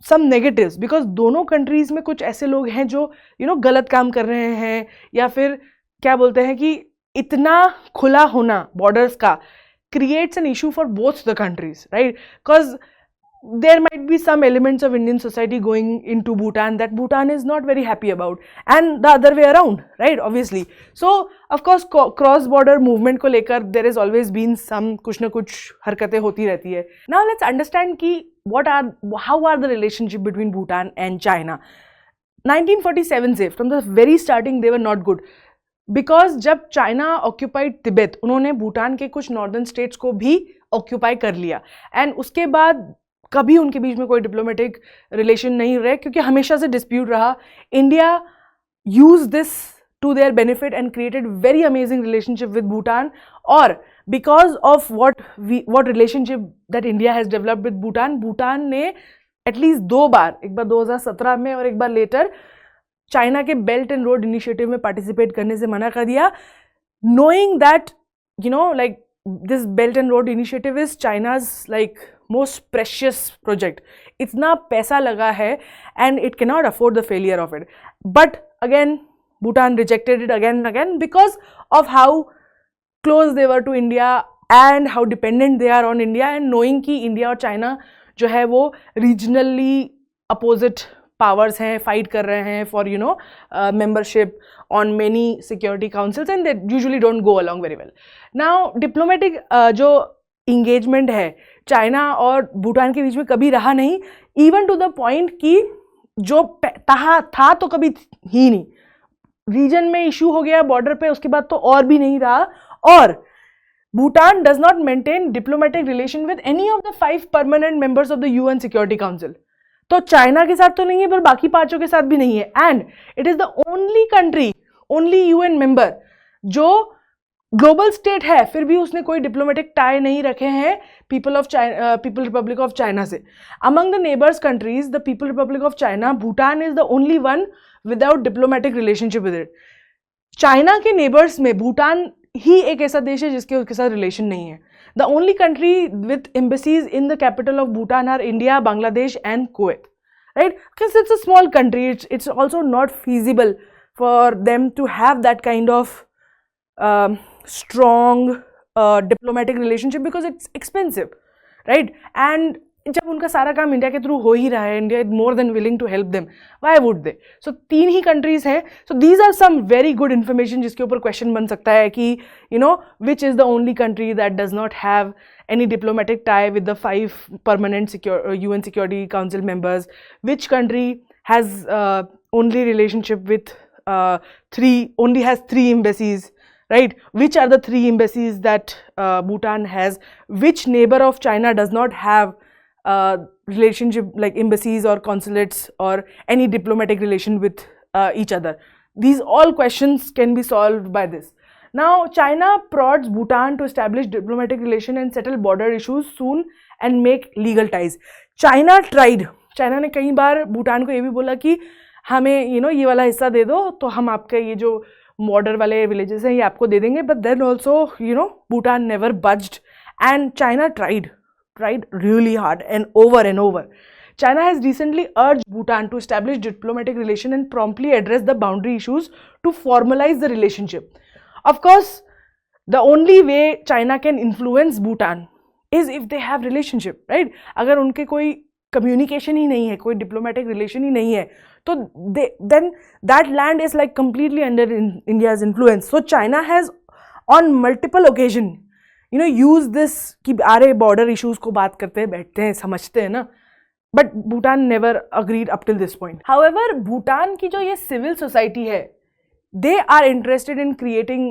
some negatives, because दोनों countries में कुछ ऐसे लोग हैं जो गलत काम कर रहे हैं या फिर क्या बोलते हैं कि इतना खुला होना बॉर्डर्स का creates an issue for both the countries, right? Because there might be some elements of Indian society going into Bhutan that Bhutan is not very happy about, and the other way around, right? Obviously. So of course cross border movement को लेकर there has always been some कुछ ना कुछ हरकतें होती रहती है. Now let's understand कि how are the relationship between Bhutan and China. 1947 से from the very starting they were not good. Because जब चाइना ऑक्यूपाइड तिब्बत, उन्होंने भूटान के कुछ नॉर्दर्न स्टेट्स को भी ऑक्यूपाई कर लिया एंड उसके बाद कभी उनके बीच में कोई डिप्लोमेटिक रिलेशन नहीं रहे क्योंकि हमेशा से डिस्प्यूट रहा. India use this to their benefit and created very amazing relationship with Bhutan, और because of what relationship that India has developed with Bhutan, Bhutan ने एटलीस्ट 2 बार, एक बार 2017 में और एक बार लेटर, चाइना के बेल्ट एंड रोड इनिशिएटिव में पार्टिसिपेट करने से मना कर दिया, knowing that like this belt and road initiative is China's like most precious project. इतना पैसा लगा है and it can not afford the failure of it. But again Bhutan rejected it again and again because of how close they were to India and how dependent they are on India, and knowing कि इंडिया और चाइना जो है वो रीजनली अपोजिट पावर्स हैं, फाइट कर रहे हैं for membership on many security councils, and they usually don't go along very well. Now diplomatic जो इंगेजमेंट है चाइना और भूटान के बीच में कभी रहा नहीं, इवन टू द पॉइंट कि जो था तो कभी ही नहीं, रीजन में इशू हो गया बॉर्डर पे, उसके बाद तो और भी नहीं रहा. और Bhutan does not maintain diplomatic relation with any of the 5 permanent members of the UN Security Council. तो चाइना के साथ तो नहीं है, पर बाकी 5 के साथ भी नहीं है. And it is the only country, only UN member जो ग्लोबल स्टेट है, फिर भी उसने कोई डिप्लोमेटिक टाई नहीं रखे हैं पीपल रिपब्लिक ऑफ चाइना से. Among the neighbours countries, the people Republic of China, Bhutan is the only one without diplomatic relationship with it. China के नेबर्स में भूटान ही एक ऐसा देश है जिसके उसके साथ रिलेशन नहीं है. The only country with embassies in the capital of Bhutan R India, Bangladesh and Kuwait, right? Because it's a small country, it's also not feasible for them to have that kind of strong diplomatic relationship because it's expensive, right? And जब उनका सारा काम इंडिया के थ्रू हो ही रहा है, India is more than willing to help them, why would they? So 3 ही कंट्रीज हैं. So these are some very good information जिसके ऊपर क्वेश्चन बन सकता है कि which is the only country that does not have any diplomatic tie with the 5 permanent UN Security Council members, which country has only relationship with only has 3 embassies, right? Which are the 3 embassies that Bhutan has? Which neighbor of China does not have relationship like embassies or consulates or any diplomatic relation with each other? These all questions can be solved by this. Now, China prods Bhutan to establish diplomatic relation and settle border issues soon and make legal ties. China tried. China ने कई बार भूटान को ये भी बोला कि हमें ये वाला हिस्सा दे दो तो हम आपके ये जो बॉर्डर वाले विलेजेस हैं ये आपको दे देंगे. But then also Bhutan never budged and China tried really hard and over. China has recently urged Bhutan to establish diplomatic relation and promptly address the boundary issues to formalize the relationship. Of course, the only way China can influence Bhutan is if they have relationship, right? अगर उनके कोई communication ही नहीं है, कोई diplomatic relation ही नहीं है, तो then that land is like completely under India's influence. So China has on multiple occasion, used this कि अरे border issues को बात करते हैं, बैठते हैं, समझते हैं ना. But Bhutan never agreed up till this point. However, Bhutan की जो ये civil society है, they are interested in creating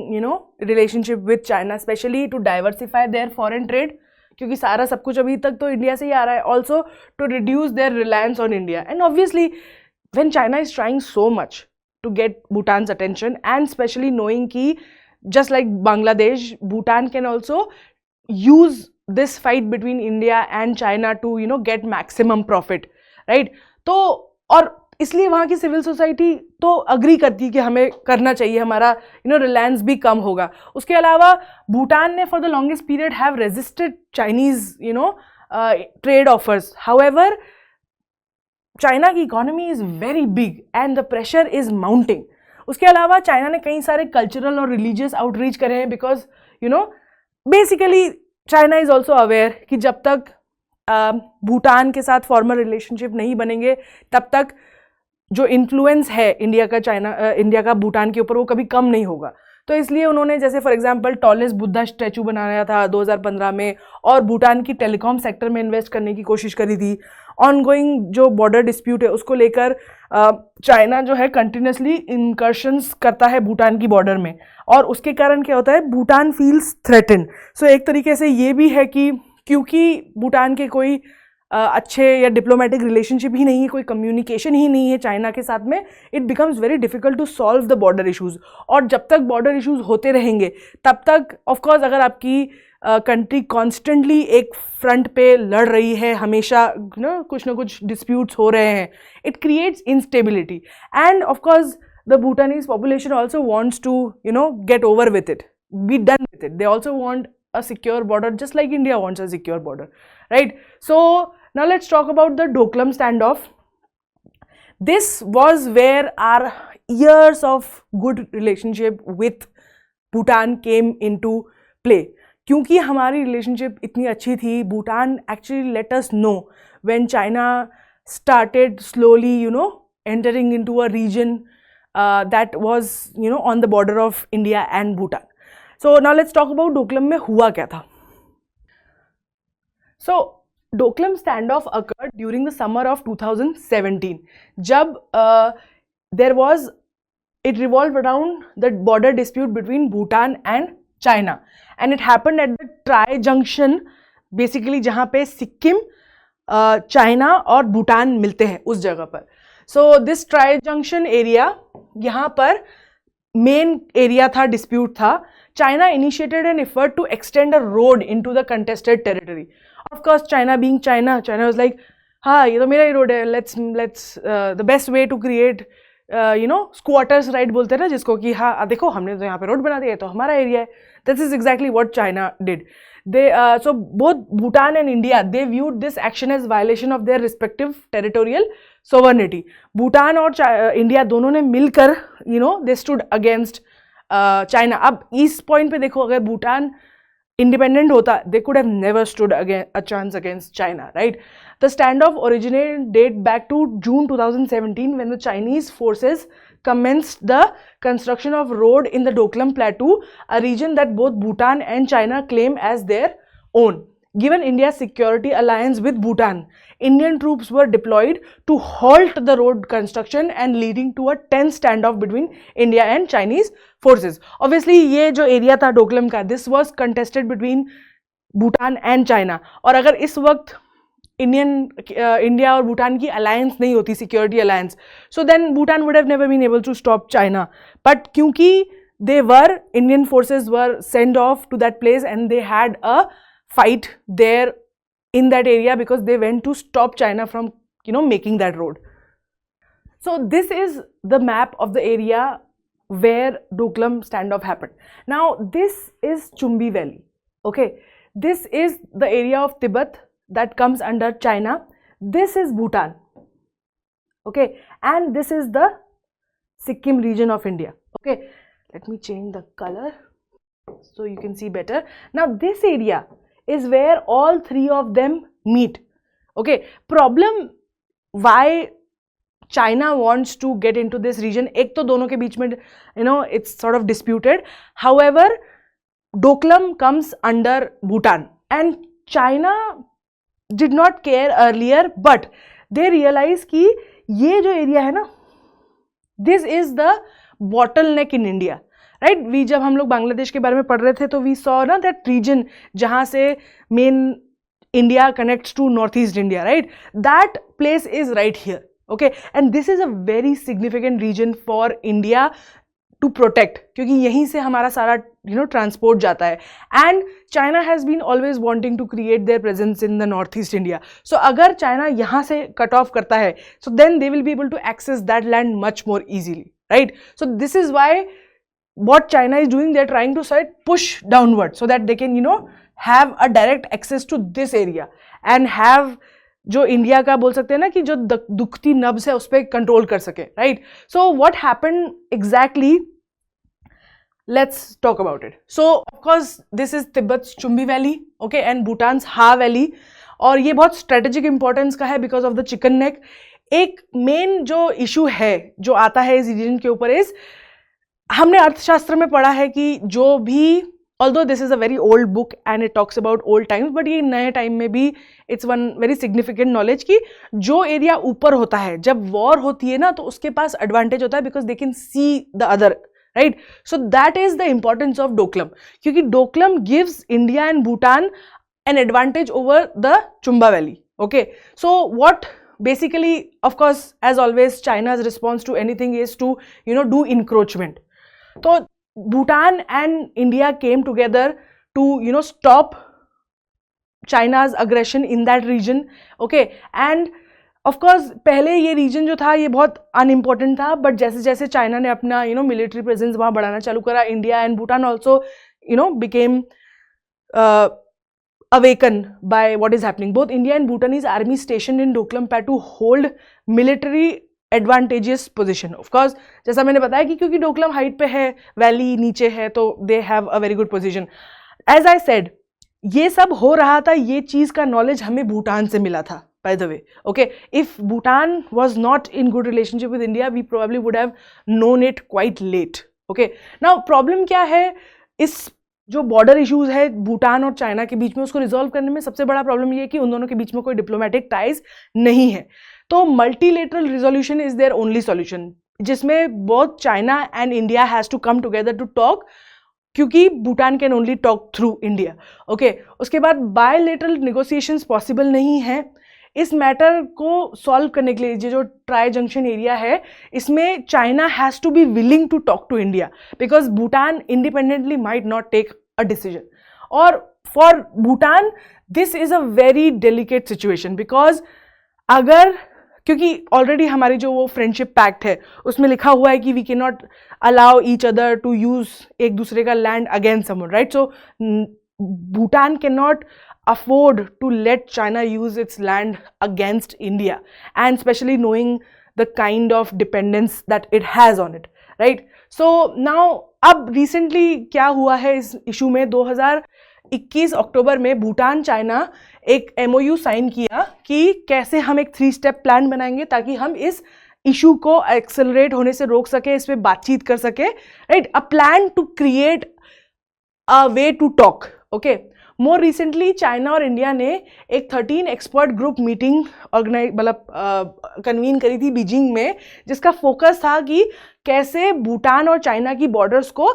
relationship with China, especially to diversify their foreign trade, क्योंकि सारा सब कुछ अभी तक तो इंडिया से ही आ रहा है. Also to reduce their reliance on India. And obviously when China is trying so much to get Bhutan's attention, and especially knowing कि just like Bangladesh, Bhutan can also use this fight between India and China to get maximum profit, right? तो और इसलिए वहाँ की सिविल सोसाइटी तो अग्री करती है कि हमें करना चाहिए, हमारा रिलायंस भी कम होगा. उसके अलावा भूटान ने for the longest period have resisted Chinese trade offers. However China की economy is very big and the pressure is mounting. उसके अलावा चाइना ने कई सारे कल्चरल और रिलीजियस आउटरीच करे हैं, because basically China is also aware कि जब तक भूटान के साथ फॉर्मल रिलेशनशिप नहीं बनेंगे तब तक जो इन्फ्लुएंस है इंडिया का भूटान के ऊपर वो कभी कम नहीं होगा. तो इसलिए उन्होंने जैसे for example tallest Buddha statue बनाया था 2015 में, और भूटान की टेलीकॉम सेक्टर में इन्वेस्ट करने की कोशिश करी थी. ऑनगोइंग जो बॉर्डर डिस्प्यूट है उसको लेकर चाइना जो है कंटिन्यूसली इनकर्शंस करता है भूटान की बॉर्डर में, और उसके कारण क्या होता है, भूटान फील्स थ्रेटन. सो एक तरीके से ये भी है कि क्योंकि भूटान के कोई अच्छे या डिप्लोमेटिक रिलेशनशिप ही नहीं है, कोई कम्युनिकेशन ही नहीं है चाइना के साथ में, it becomes very difficult to solve the border issues. और जब तक बॉर्डर इश्यूज़ होते रहेंगे तब तक ऑफकोर्स अगर आपकी कंट्री कॉन्स्टेंटली एक फ्रंट पे लड़ रही है, हमेशा कुछ ना कुछ डिस्प्यूट्स हो रहे हैं, it creates instability. And of course the Bhutanese population also wants to get over with it, be done with it. They also want a secure border just like India wants a secure border, right? So now let's talk about the Doklam standoff. This was where our years of good relationship with Bhutan came into play. क्योंकि हमारी रिलेशनशिप इतनी अच्छी थी, Bhutan actually let us know when China started slowly, entering into a region that was, on the border of India and Bhutan. So now let's talk about Doklam में हुआ क्या था. So Doklam standoff occurred during the summer of 2017. जब it revolved around the border dispute between Bhutan and China, and it happened at the Tri Junction, basically जहाँ पे सिक्किम, चाइना और भूटान मिलते हैं उस जगह पर. So this tri junction area, यहाँ पर मेन एरिया था, डिस्प्यूट था. China initiated an effort to extend a road into the contested territory. Of course China being China was like, हाँ ये तो मेरा ही रोड है, let's the best way to create squatters right बोलते हैं ना जिसको, कि हाँ देखो हमने तो यहाँ पे रोड बना दिया है तो हमारा एरिया है. This is exactly what China did. So both Bhutan and India, they viewed this action as violation of their respective territorial sovereignty. Bhutan और India दोनों ने मिलकर they stood against China. अब इस point पे देखो, अगर Bhutan independent hota, they could have never stood a chance against China, right? The standoff originated date back to June 2017 when the Chinese forces commenced the construction of road in the Doklam Plateau, a region that both Bhutan and China claim as their own. Given India's security alliance with Bhutan, Indian troops were deployed to halt the road construction and leading to a tense standoff between India and Chinese forces. Obviously, ये जो area था Doklam का, this was contested between Bhutan and China. और अगर इस वक्त India और Bhutan की alliance नहीं होती, security alliance, so then Bhutan would have never been able to stop China. But क्योंकि Indian forces were sent off to that place and they had a fight there in that area because they went to stop China from making that road. So this is the map of the area where Doklam standoff happened. Now this is Chumbi Valley. Okay, this is the area of Tibet that comes under China. This is Bhutan. Okay, and this is the Sikkim region of India. Okay, let me change the color so you can see better. Now this area is where all three of them meet. Okay, problem why China wants to get into this region, एक तो दोनों के बीच में it's sort of disputed. However, Doklam comes under Bhutan and China did not care earlier, but they realized कि ये जो area है ना, this is the bottleneck in India. Right, we जब हम लोग बांग्लादेश के बारे में पढ़ रहे थे तो वी सॉ ना दैट रीजन जहाँ से main India connects to north east India, right, that place is right here. Okay, and this is a very significant region for India to protect, क्योंकि यहीं से हमारा सारा ट्रांसपोर्ट जाता है. And China has been always wanting to create their presence in the north east India. So अगर चाइना यहाँ से कट ऑफ करता है, so then they will be able to access that land much more easily, right. So this is why what China is doing, they're trying to push downward so that they can have a direct access to this area and have जो इंडिया का बोल सकते हैं ना कि जो दुखती नब्ज है उस पर कंट्रोल कर सके, right. So what happened exactly, let's talk about it. So of course this is Tibet's Chumbi valley, okay, and Bhutan's Ha valley, और ये बहुत स्ट्रेटेजिक इंपॉर्टेंस का है because of the chicken neck. एक मेन जो इशू है जो आता है इस रीजन के ऊपर इज, हमने अर्थशास्त्र में पढ़ा है कि जो भी, although this is a very old book and it talks about old times, but ये नए टाइम में भी it's one very significant knowledge कि जो एरिया ऊपर होता है जब वॉर होती है ना तो उसके पास एडवांटेज होता है because they can see the other, right. So that is the importance of Doklam, क्योंकि Doklam gives India and Bhutan an advantage over the Chumba valley. Okay, so what basically, of course, as always, China's response to anything is to do encroachment. So Bhutan and India came together to stop China's aggression in that region. Okay, and of course पहले ये region जो था ये बहुत unimportant था, but जैसे जैसे China ने अपना military presence वहाँ बढ़ाना चालू करा, India and Bhutan also became awakened by what is happening. Both India and Bhutanese army stationed in Doklam Plateau hold military advantageous position. Of course जैसा मैंने बताया कि क्योंकि डोकलम हाइट पे है, वैली नीचे है, तो they have a very good position. As I said, ये सब हो रहा था, ये चीज़ का नॉलेज हमें भूटान से मिला था, by the way. Okay, if Bhutan was not in good relationship with India, we probably would have known it quite late. Okay, now problem क्या है, इस जो बॉर्डर इश्यूज है भूटान और चाइना के बीच में, उसको रिजॉल्व करने में सबसे बड़ा प्रॉब्लम ये है कि उन दोनों के बीच में कोई डिप्लोमेटिक टाइज नहीं है. तो multilateral resolution is their only solution, जिसमें both China and India has to come together to talk, क्योंकि Bhutan can only talk through India. Okay, उसके बाद बायलेटरल निगोसिएशंस पॉसिबल नहीं है. इस मैटर को सॉल्व करने के लिए ये जो ट्राई जंक्शन एरिया है, इसमें China has to be willing to talk to India, because Bhutan independently might not take a decision. और for Bhutan this is a very delicate situation, because अगर, क्योंकि ऑलरेडी हमारी जो वो फ्रेंडशिप पैक्ट है उसमें लिखा हुआ है कि we can not allow each other to use एक दूसरे का land against someone, right? So Bhutan can not afford to let China use its land against India, and especially knowing the kind of dependence that it has on it, right? So now अब recently क्या हुआ है इस इशू में, 2021 अक्टूबर में भूटान चाइना एक MOU साइन किया कि कैसे हम एक 3 स्टेप प्लान बनाएंगे ताकि हम इस इशू को एक्सेलरेट होने से रोक सके, इस पे बातचीत कर सके, right? A plan to create a way to talk. Okay, more recently China और इंडिया ने एक 13 एक्सपर्ट ग्रुप मीटिंग कन्वीन करी थी बीजिंग में, जिसका फोकस था कि कैसे भूटान और चाइना की बॉर्डर्स को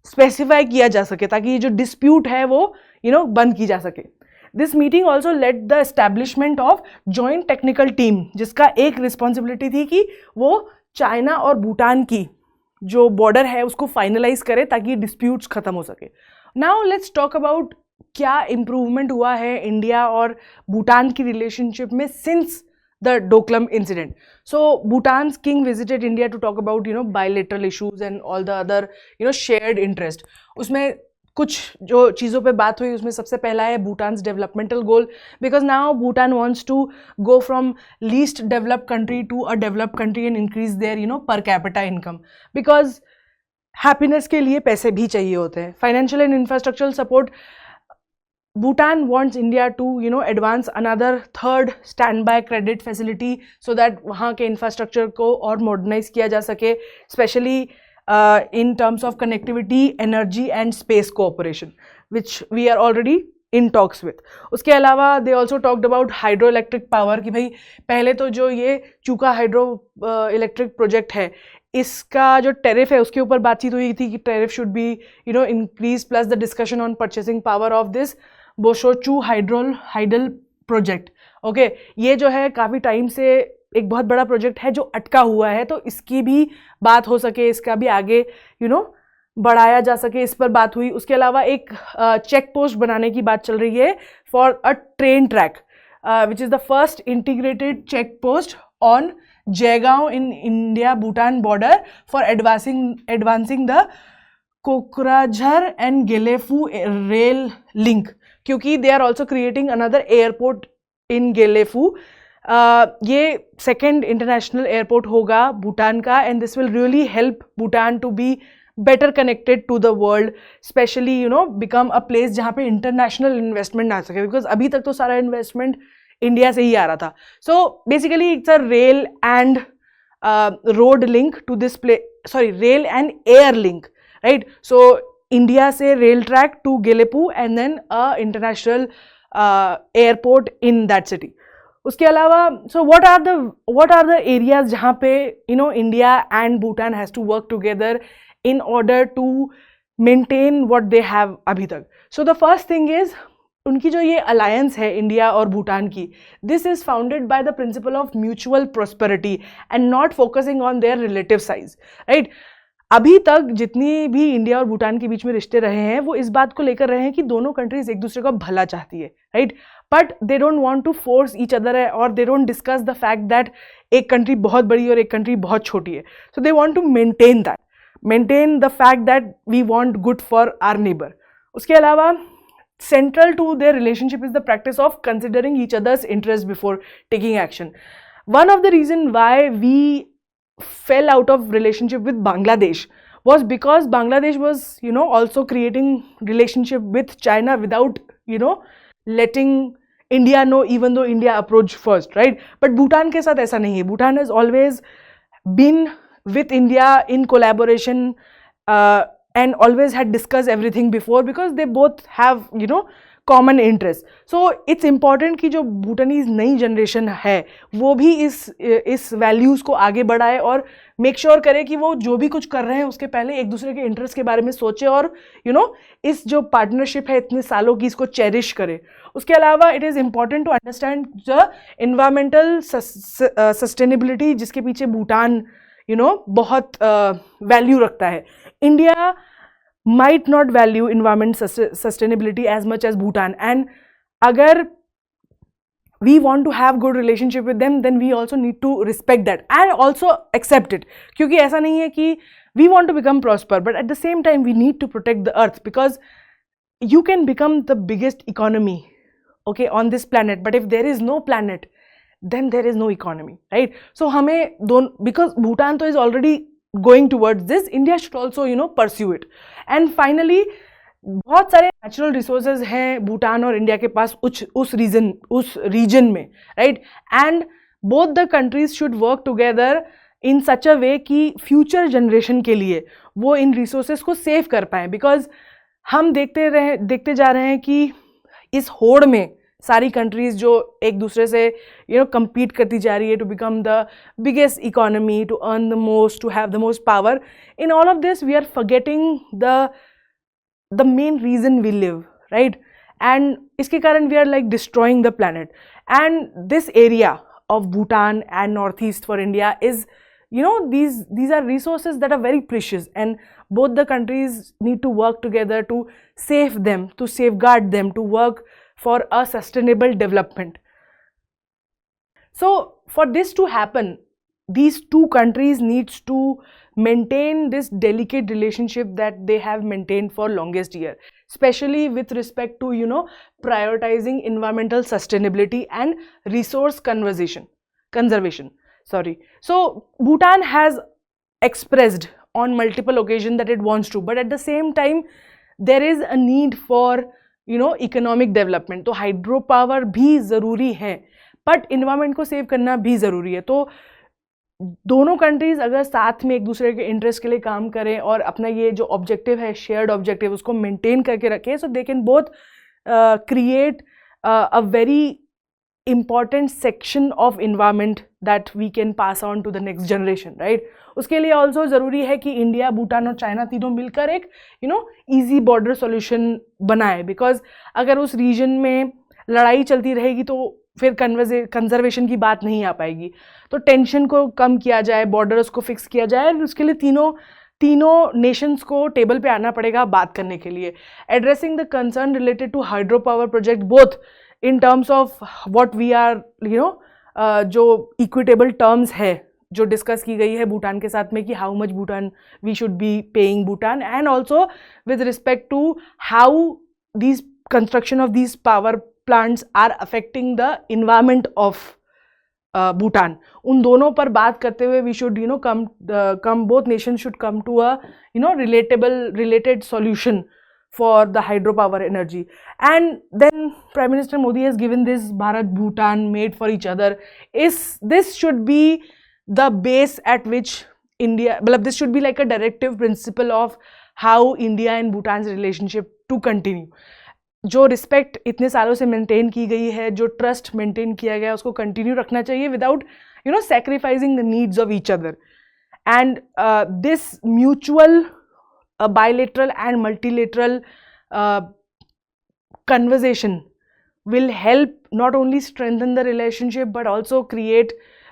स्पेसिफाई किया जा सके ताकि ये जो डिस्प्यूट है वो बंद की जा सके. This meeting also let the establishment of joint technical team, जिसका एक रिस्पॉन्सिबिलिटी थी कि वो चाइना और भूटान की जो बॉर्डर है उसको फाइनलाइज करे ताकि डिस्प्यूट्स खत्म हो सके. नाउ लेट्स टॉक अबाउट क्या इम्प्रूवमेंट हुआ है इंडिया और भूटान की रिलेशनशिप में since the Doklam incident. So Bhutan's king visited India to talk about bilateral issues and all the other shared interest. उसमें कुछ जो चीज़ों पे बात हुई, उसमें सबसे पहला है Bhutan's developmental goal, because now Bhutan wants to go from least developed country to a developed country and increase their per capita income, because happiness के लिए पैसे भी चाहिए होते हैं. Financial and infrastructural support, Bhutan wants India to advance another 3rd standby credit facility so that वहाँ के infrastructure को और modernize किया जा सके, especially in terms of connectivity, energy and space cooperation, which we are already in talks with. उसके अलावा they also talked about hydroelectric power कि भाई पहले तो जो ये चूका हाइड्रो इलेक्ट्रिक प्रोजेक्ट है, इसका जो टेरिफ है उसके ऊपर बातचीत हुई थी कि tariff should be increase, plus the discussion on purchasing power of this Basochhu hydel project. Okay, ये जो है काफ़ी टाइम से एक बहुत बड़ा प्रोजेक्ट है जो अटका हुआ है, तो इसकी भी बात हो सके, इसका भी आगे बढ़ाया जा सके, इस पर बात हुई. उसके अलावा एक चेक पोस्ट बनाने की बात चल रही है for a train track, which is the first integrated check post on Jaigaon in India-Bhutan border for advancing the Kokrajhar and Gelefu rail link, क्योंकि they are also creating another airport in Gelefu. ये second international airport होगा भूटान का, and this will really help Bhutan to be better connected to the world, especially become a place जहाँ पे international investment आ सके, because अभी तक तो सारा investment इंडिया से ही आ रहा था. So basically it's a rail and road link to this rail and air link, right? So India से rail track to Gelephu and then a international airport in that city. उसके अलावा so what are the areas जहाँ पे India and Bhutan has to work together in order to maintain what they have अभी तक. सो द फर्स्ट थिंग इज, उनकी जो ये अलायंस है इंडिया और भूटान की, this is founded by the principle of mutual prosperity and not focusing on their relative size, right? अभी तक जितनी भी इंडिया और भूटान के बीच में रिश्ते रहे हैं वो इस बात को लेकर रहे हैं कि दोनों कंट्रीज एक दूसरे का भला चाहती है, right? But they don't want to force each other, और they don't discuss the fact that एक कंट्री बहुत बड़ी और एक कंट्री बहुत छोटी है. So they want to maintain the fact that we want good for our neighbour. उसके अलावा central to their relationship is the practice of considering each other's interests before taking action. One of the reason why we fell out of relationship with Bangladesh was because Bangladesh was, also creating relationship with China without, letting India know, even though India approached first, right? But Bhutan के साथ ऐसा नहीं है. Bhutan has always been with India in collaboration and always had discussed everything before because they both have, common interest. So it's important कि जो भूटानीज नई जनरेशन है वो भी इस वैल्यूज़ को आगे बढ़ाए और मेक श्योर करे कि वो जो भी कुछ कर रहे हैं उसके पहले एक दूसरे के इंटरेस्ट के बारे में सोचे और इस जो पार्टनरशिप है इतने सालों की इसको चेरिश करे. उसके अलावा it is important to understand the environmental sustainability जिसके पीछे भूटान बहुत वैल्यू रखता है. India might not value environment sustainability as much as Bhutan, and agar we want to have good relationship with them, then we also need to respect that and also accept it. Kyunki aisa nahi hai ki we want to become prosper, but at the same time we need to protect the earth, because you can become the biggest economy, okay, on this planet, but if there is no planet, then there is no economy, right? So hame because Bhutan to is already going towards this, India should also pursue it. And finally, बहुत सारे नेचुरल रिसोर्सेज हैं भूटान और इंडिया के पास उस रीजन में, right? And both the countries should work together in such a way कि फ्यूचर जनरेशन के लिए वो इन रिसोर्सेज को सेव कर पाएँ, बिकॉज हम देखते जा रहे हैं कि इस होड़ में सारी कंट्रीज जो एक दूसरे से compete करती जा रही है to become the biggest economy, to earn the most, to have the most power. In all of this we are forgetting the main reason we live, right? And इसके कारण we are like destroying the planet. And this area of Bhutan and north east for India is these are resources that are very precious, and both the countries need to work together to save them, to safeguard them, to work for a sustainable development. So for this to happen, these two countries needs to maintain this delicate relationship that they have maintained for longest year, especially with respect to prioritizing environmental sustainability and resource conservation. So Bhutan has expressed on multiple occasions that it wants to, but at the same time there is a need for economic development. तो हाइड्रो पावर भी ज़रूरी है, बट इन्वायरमेंट को सेव करना भी ज़रूरी है. तो दोनों कंट्रीज़ अगर साथ में एक दूसरे के इंटरेस्ट के लिए काम करें और अपना ये जो ऑब्जेक्टिव है, शेयर्ड ऑब्जेक्टिव, उसको मेंटेन करके रखें, so they can both create a very important section of environment that we can pass on to the next generation, right? उसके लिए also ज़रूरी है कि इंडिया, भूटान और चाइना तीनों मिलकर एक easy border solution बनाए, because अगर उस region में लड़ाई चलती रहेगी तो फिर कंजर्वेशन की बात नहीं आ पाएगी. तो टेंशन को कम किया जाए, बॉर्डर्स को फिक्स किया जाए, उसके लिए तीनों नेशंस को टेबल पे आना पड़ेगा बात करने के लिए. Addressing the concern related to hydro power project both in terms of what we are जो equitable terms है जो डिस्कस की गई है भूटान के साथ में कि how much Bhutan we should be paying Bhutan, and also with respect to how these construction of these power plants are affecting the environment of Bhutan. उन दोनों पर बात करते हुए we should come both nations should come to a related solution for the hydropower energy. And then Prime Minister Modi has given this Bharat Bhutan made for each other. This should be the base at which India, this should be like a directive principle of how India and Bhutan's relationship to continue. जो रिस्पेक्ट इतने सालों से मेंटेन की गई है, जो ट्रस्ट मेंटेन किया गया है, उसको कंटिन्यू रखना चाहिए without sacrificing the needs of each other. And this mutual bilateral and multilateral conversation will help not only strengthen the relationship but also create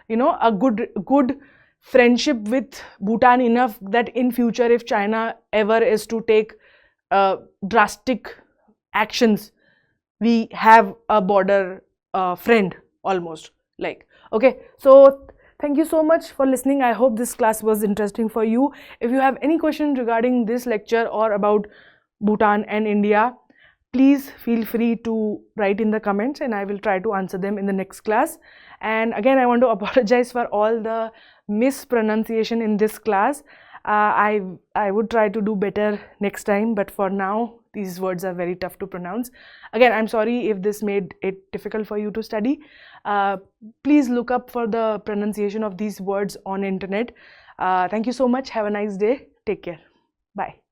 a good friendship with Bhutan enough that in future if China ever is to take drastic actions, we have a border friend almost, like. Okay, so thank you so much for listening. I hope this class was interesting for you. If you have any question regarding this lecture or about Bhutan and India, please feel free to write in the comments and I will try to answer them in the next class. And again, I want to apologize for all the mispronunciation in this class. I would try to do better next time, but for now these words are very tough to pronounce. Again, I'm sorry if this made it difficult for you to study. Please look up for the pronunciation of these words on internet. Thank you so much. Have a nice day. Take care. Bye.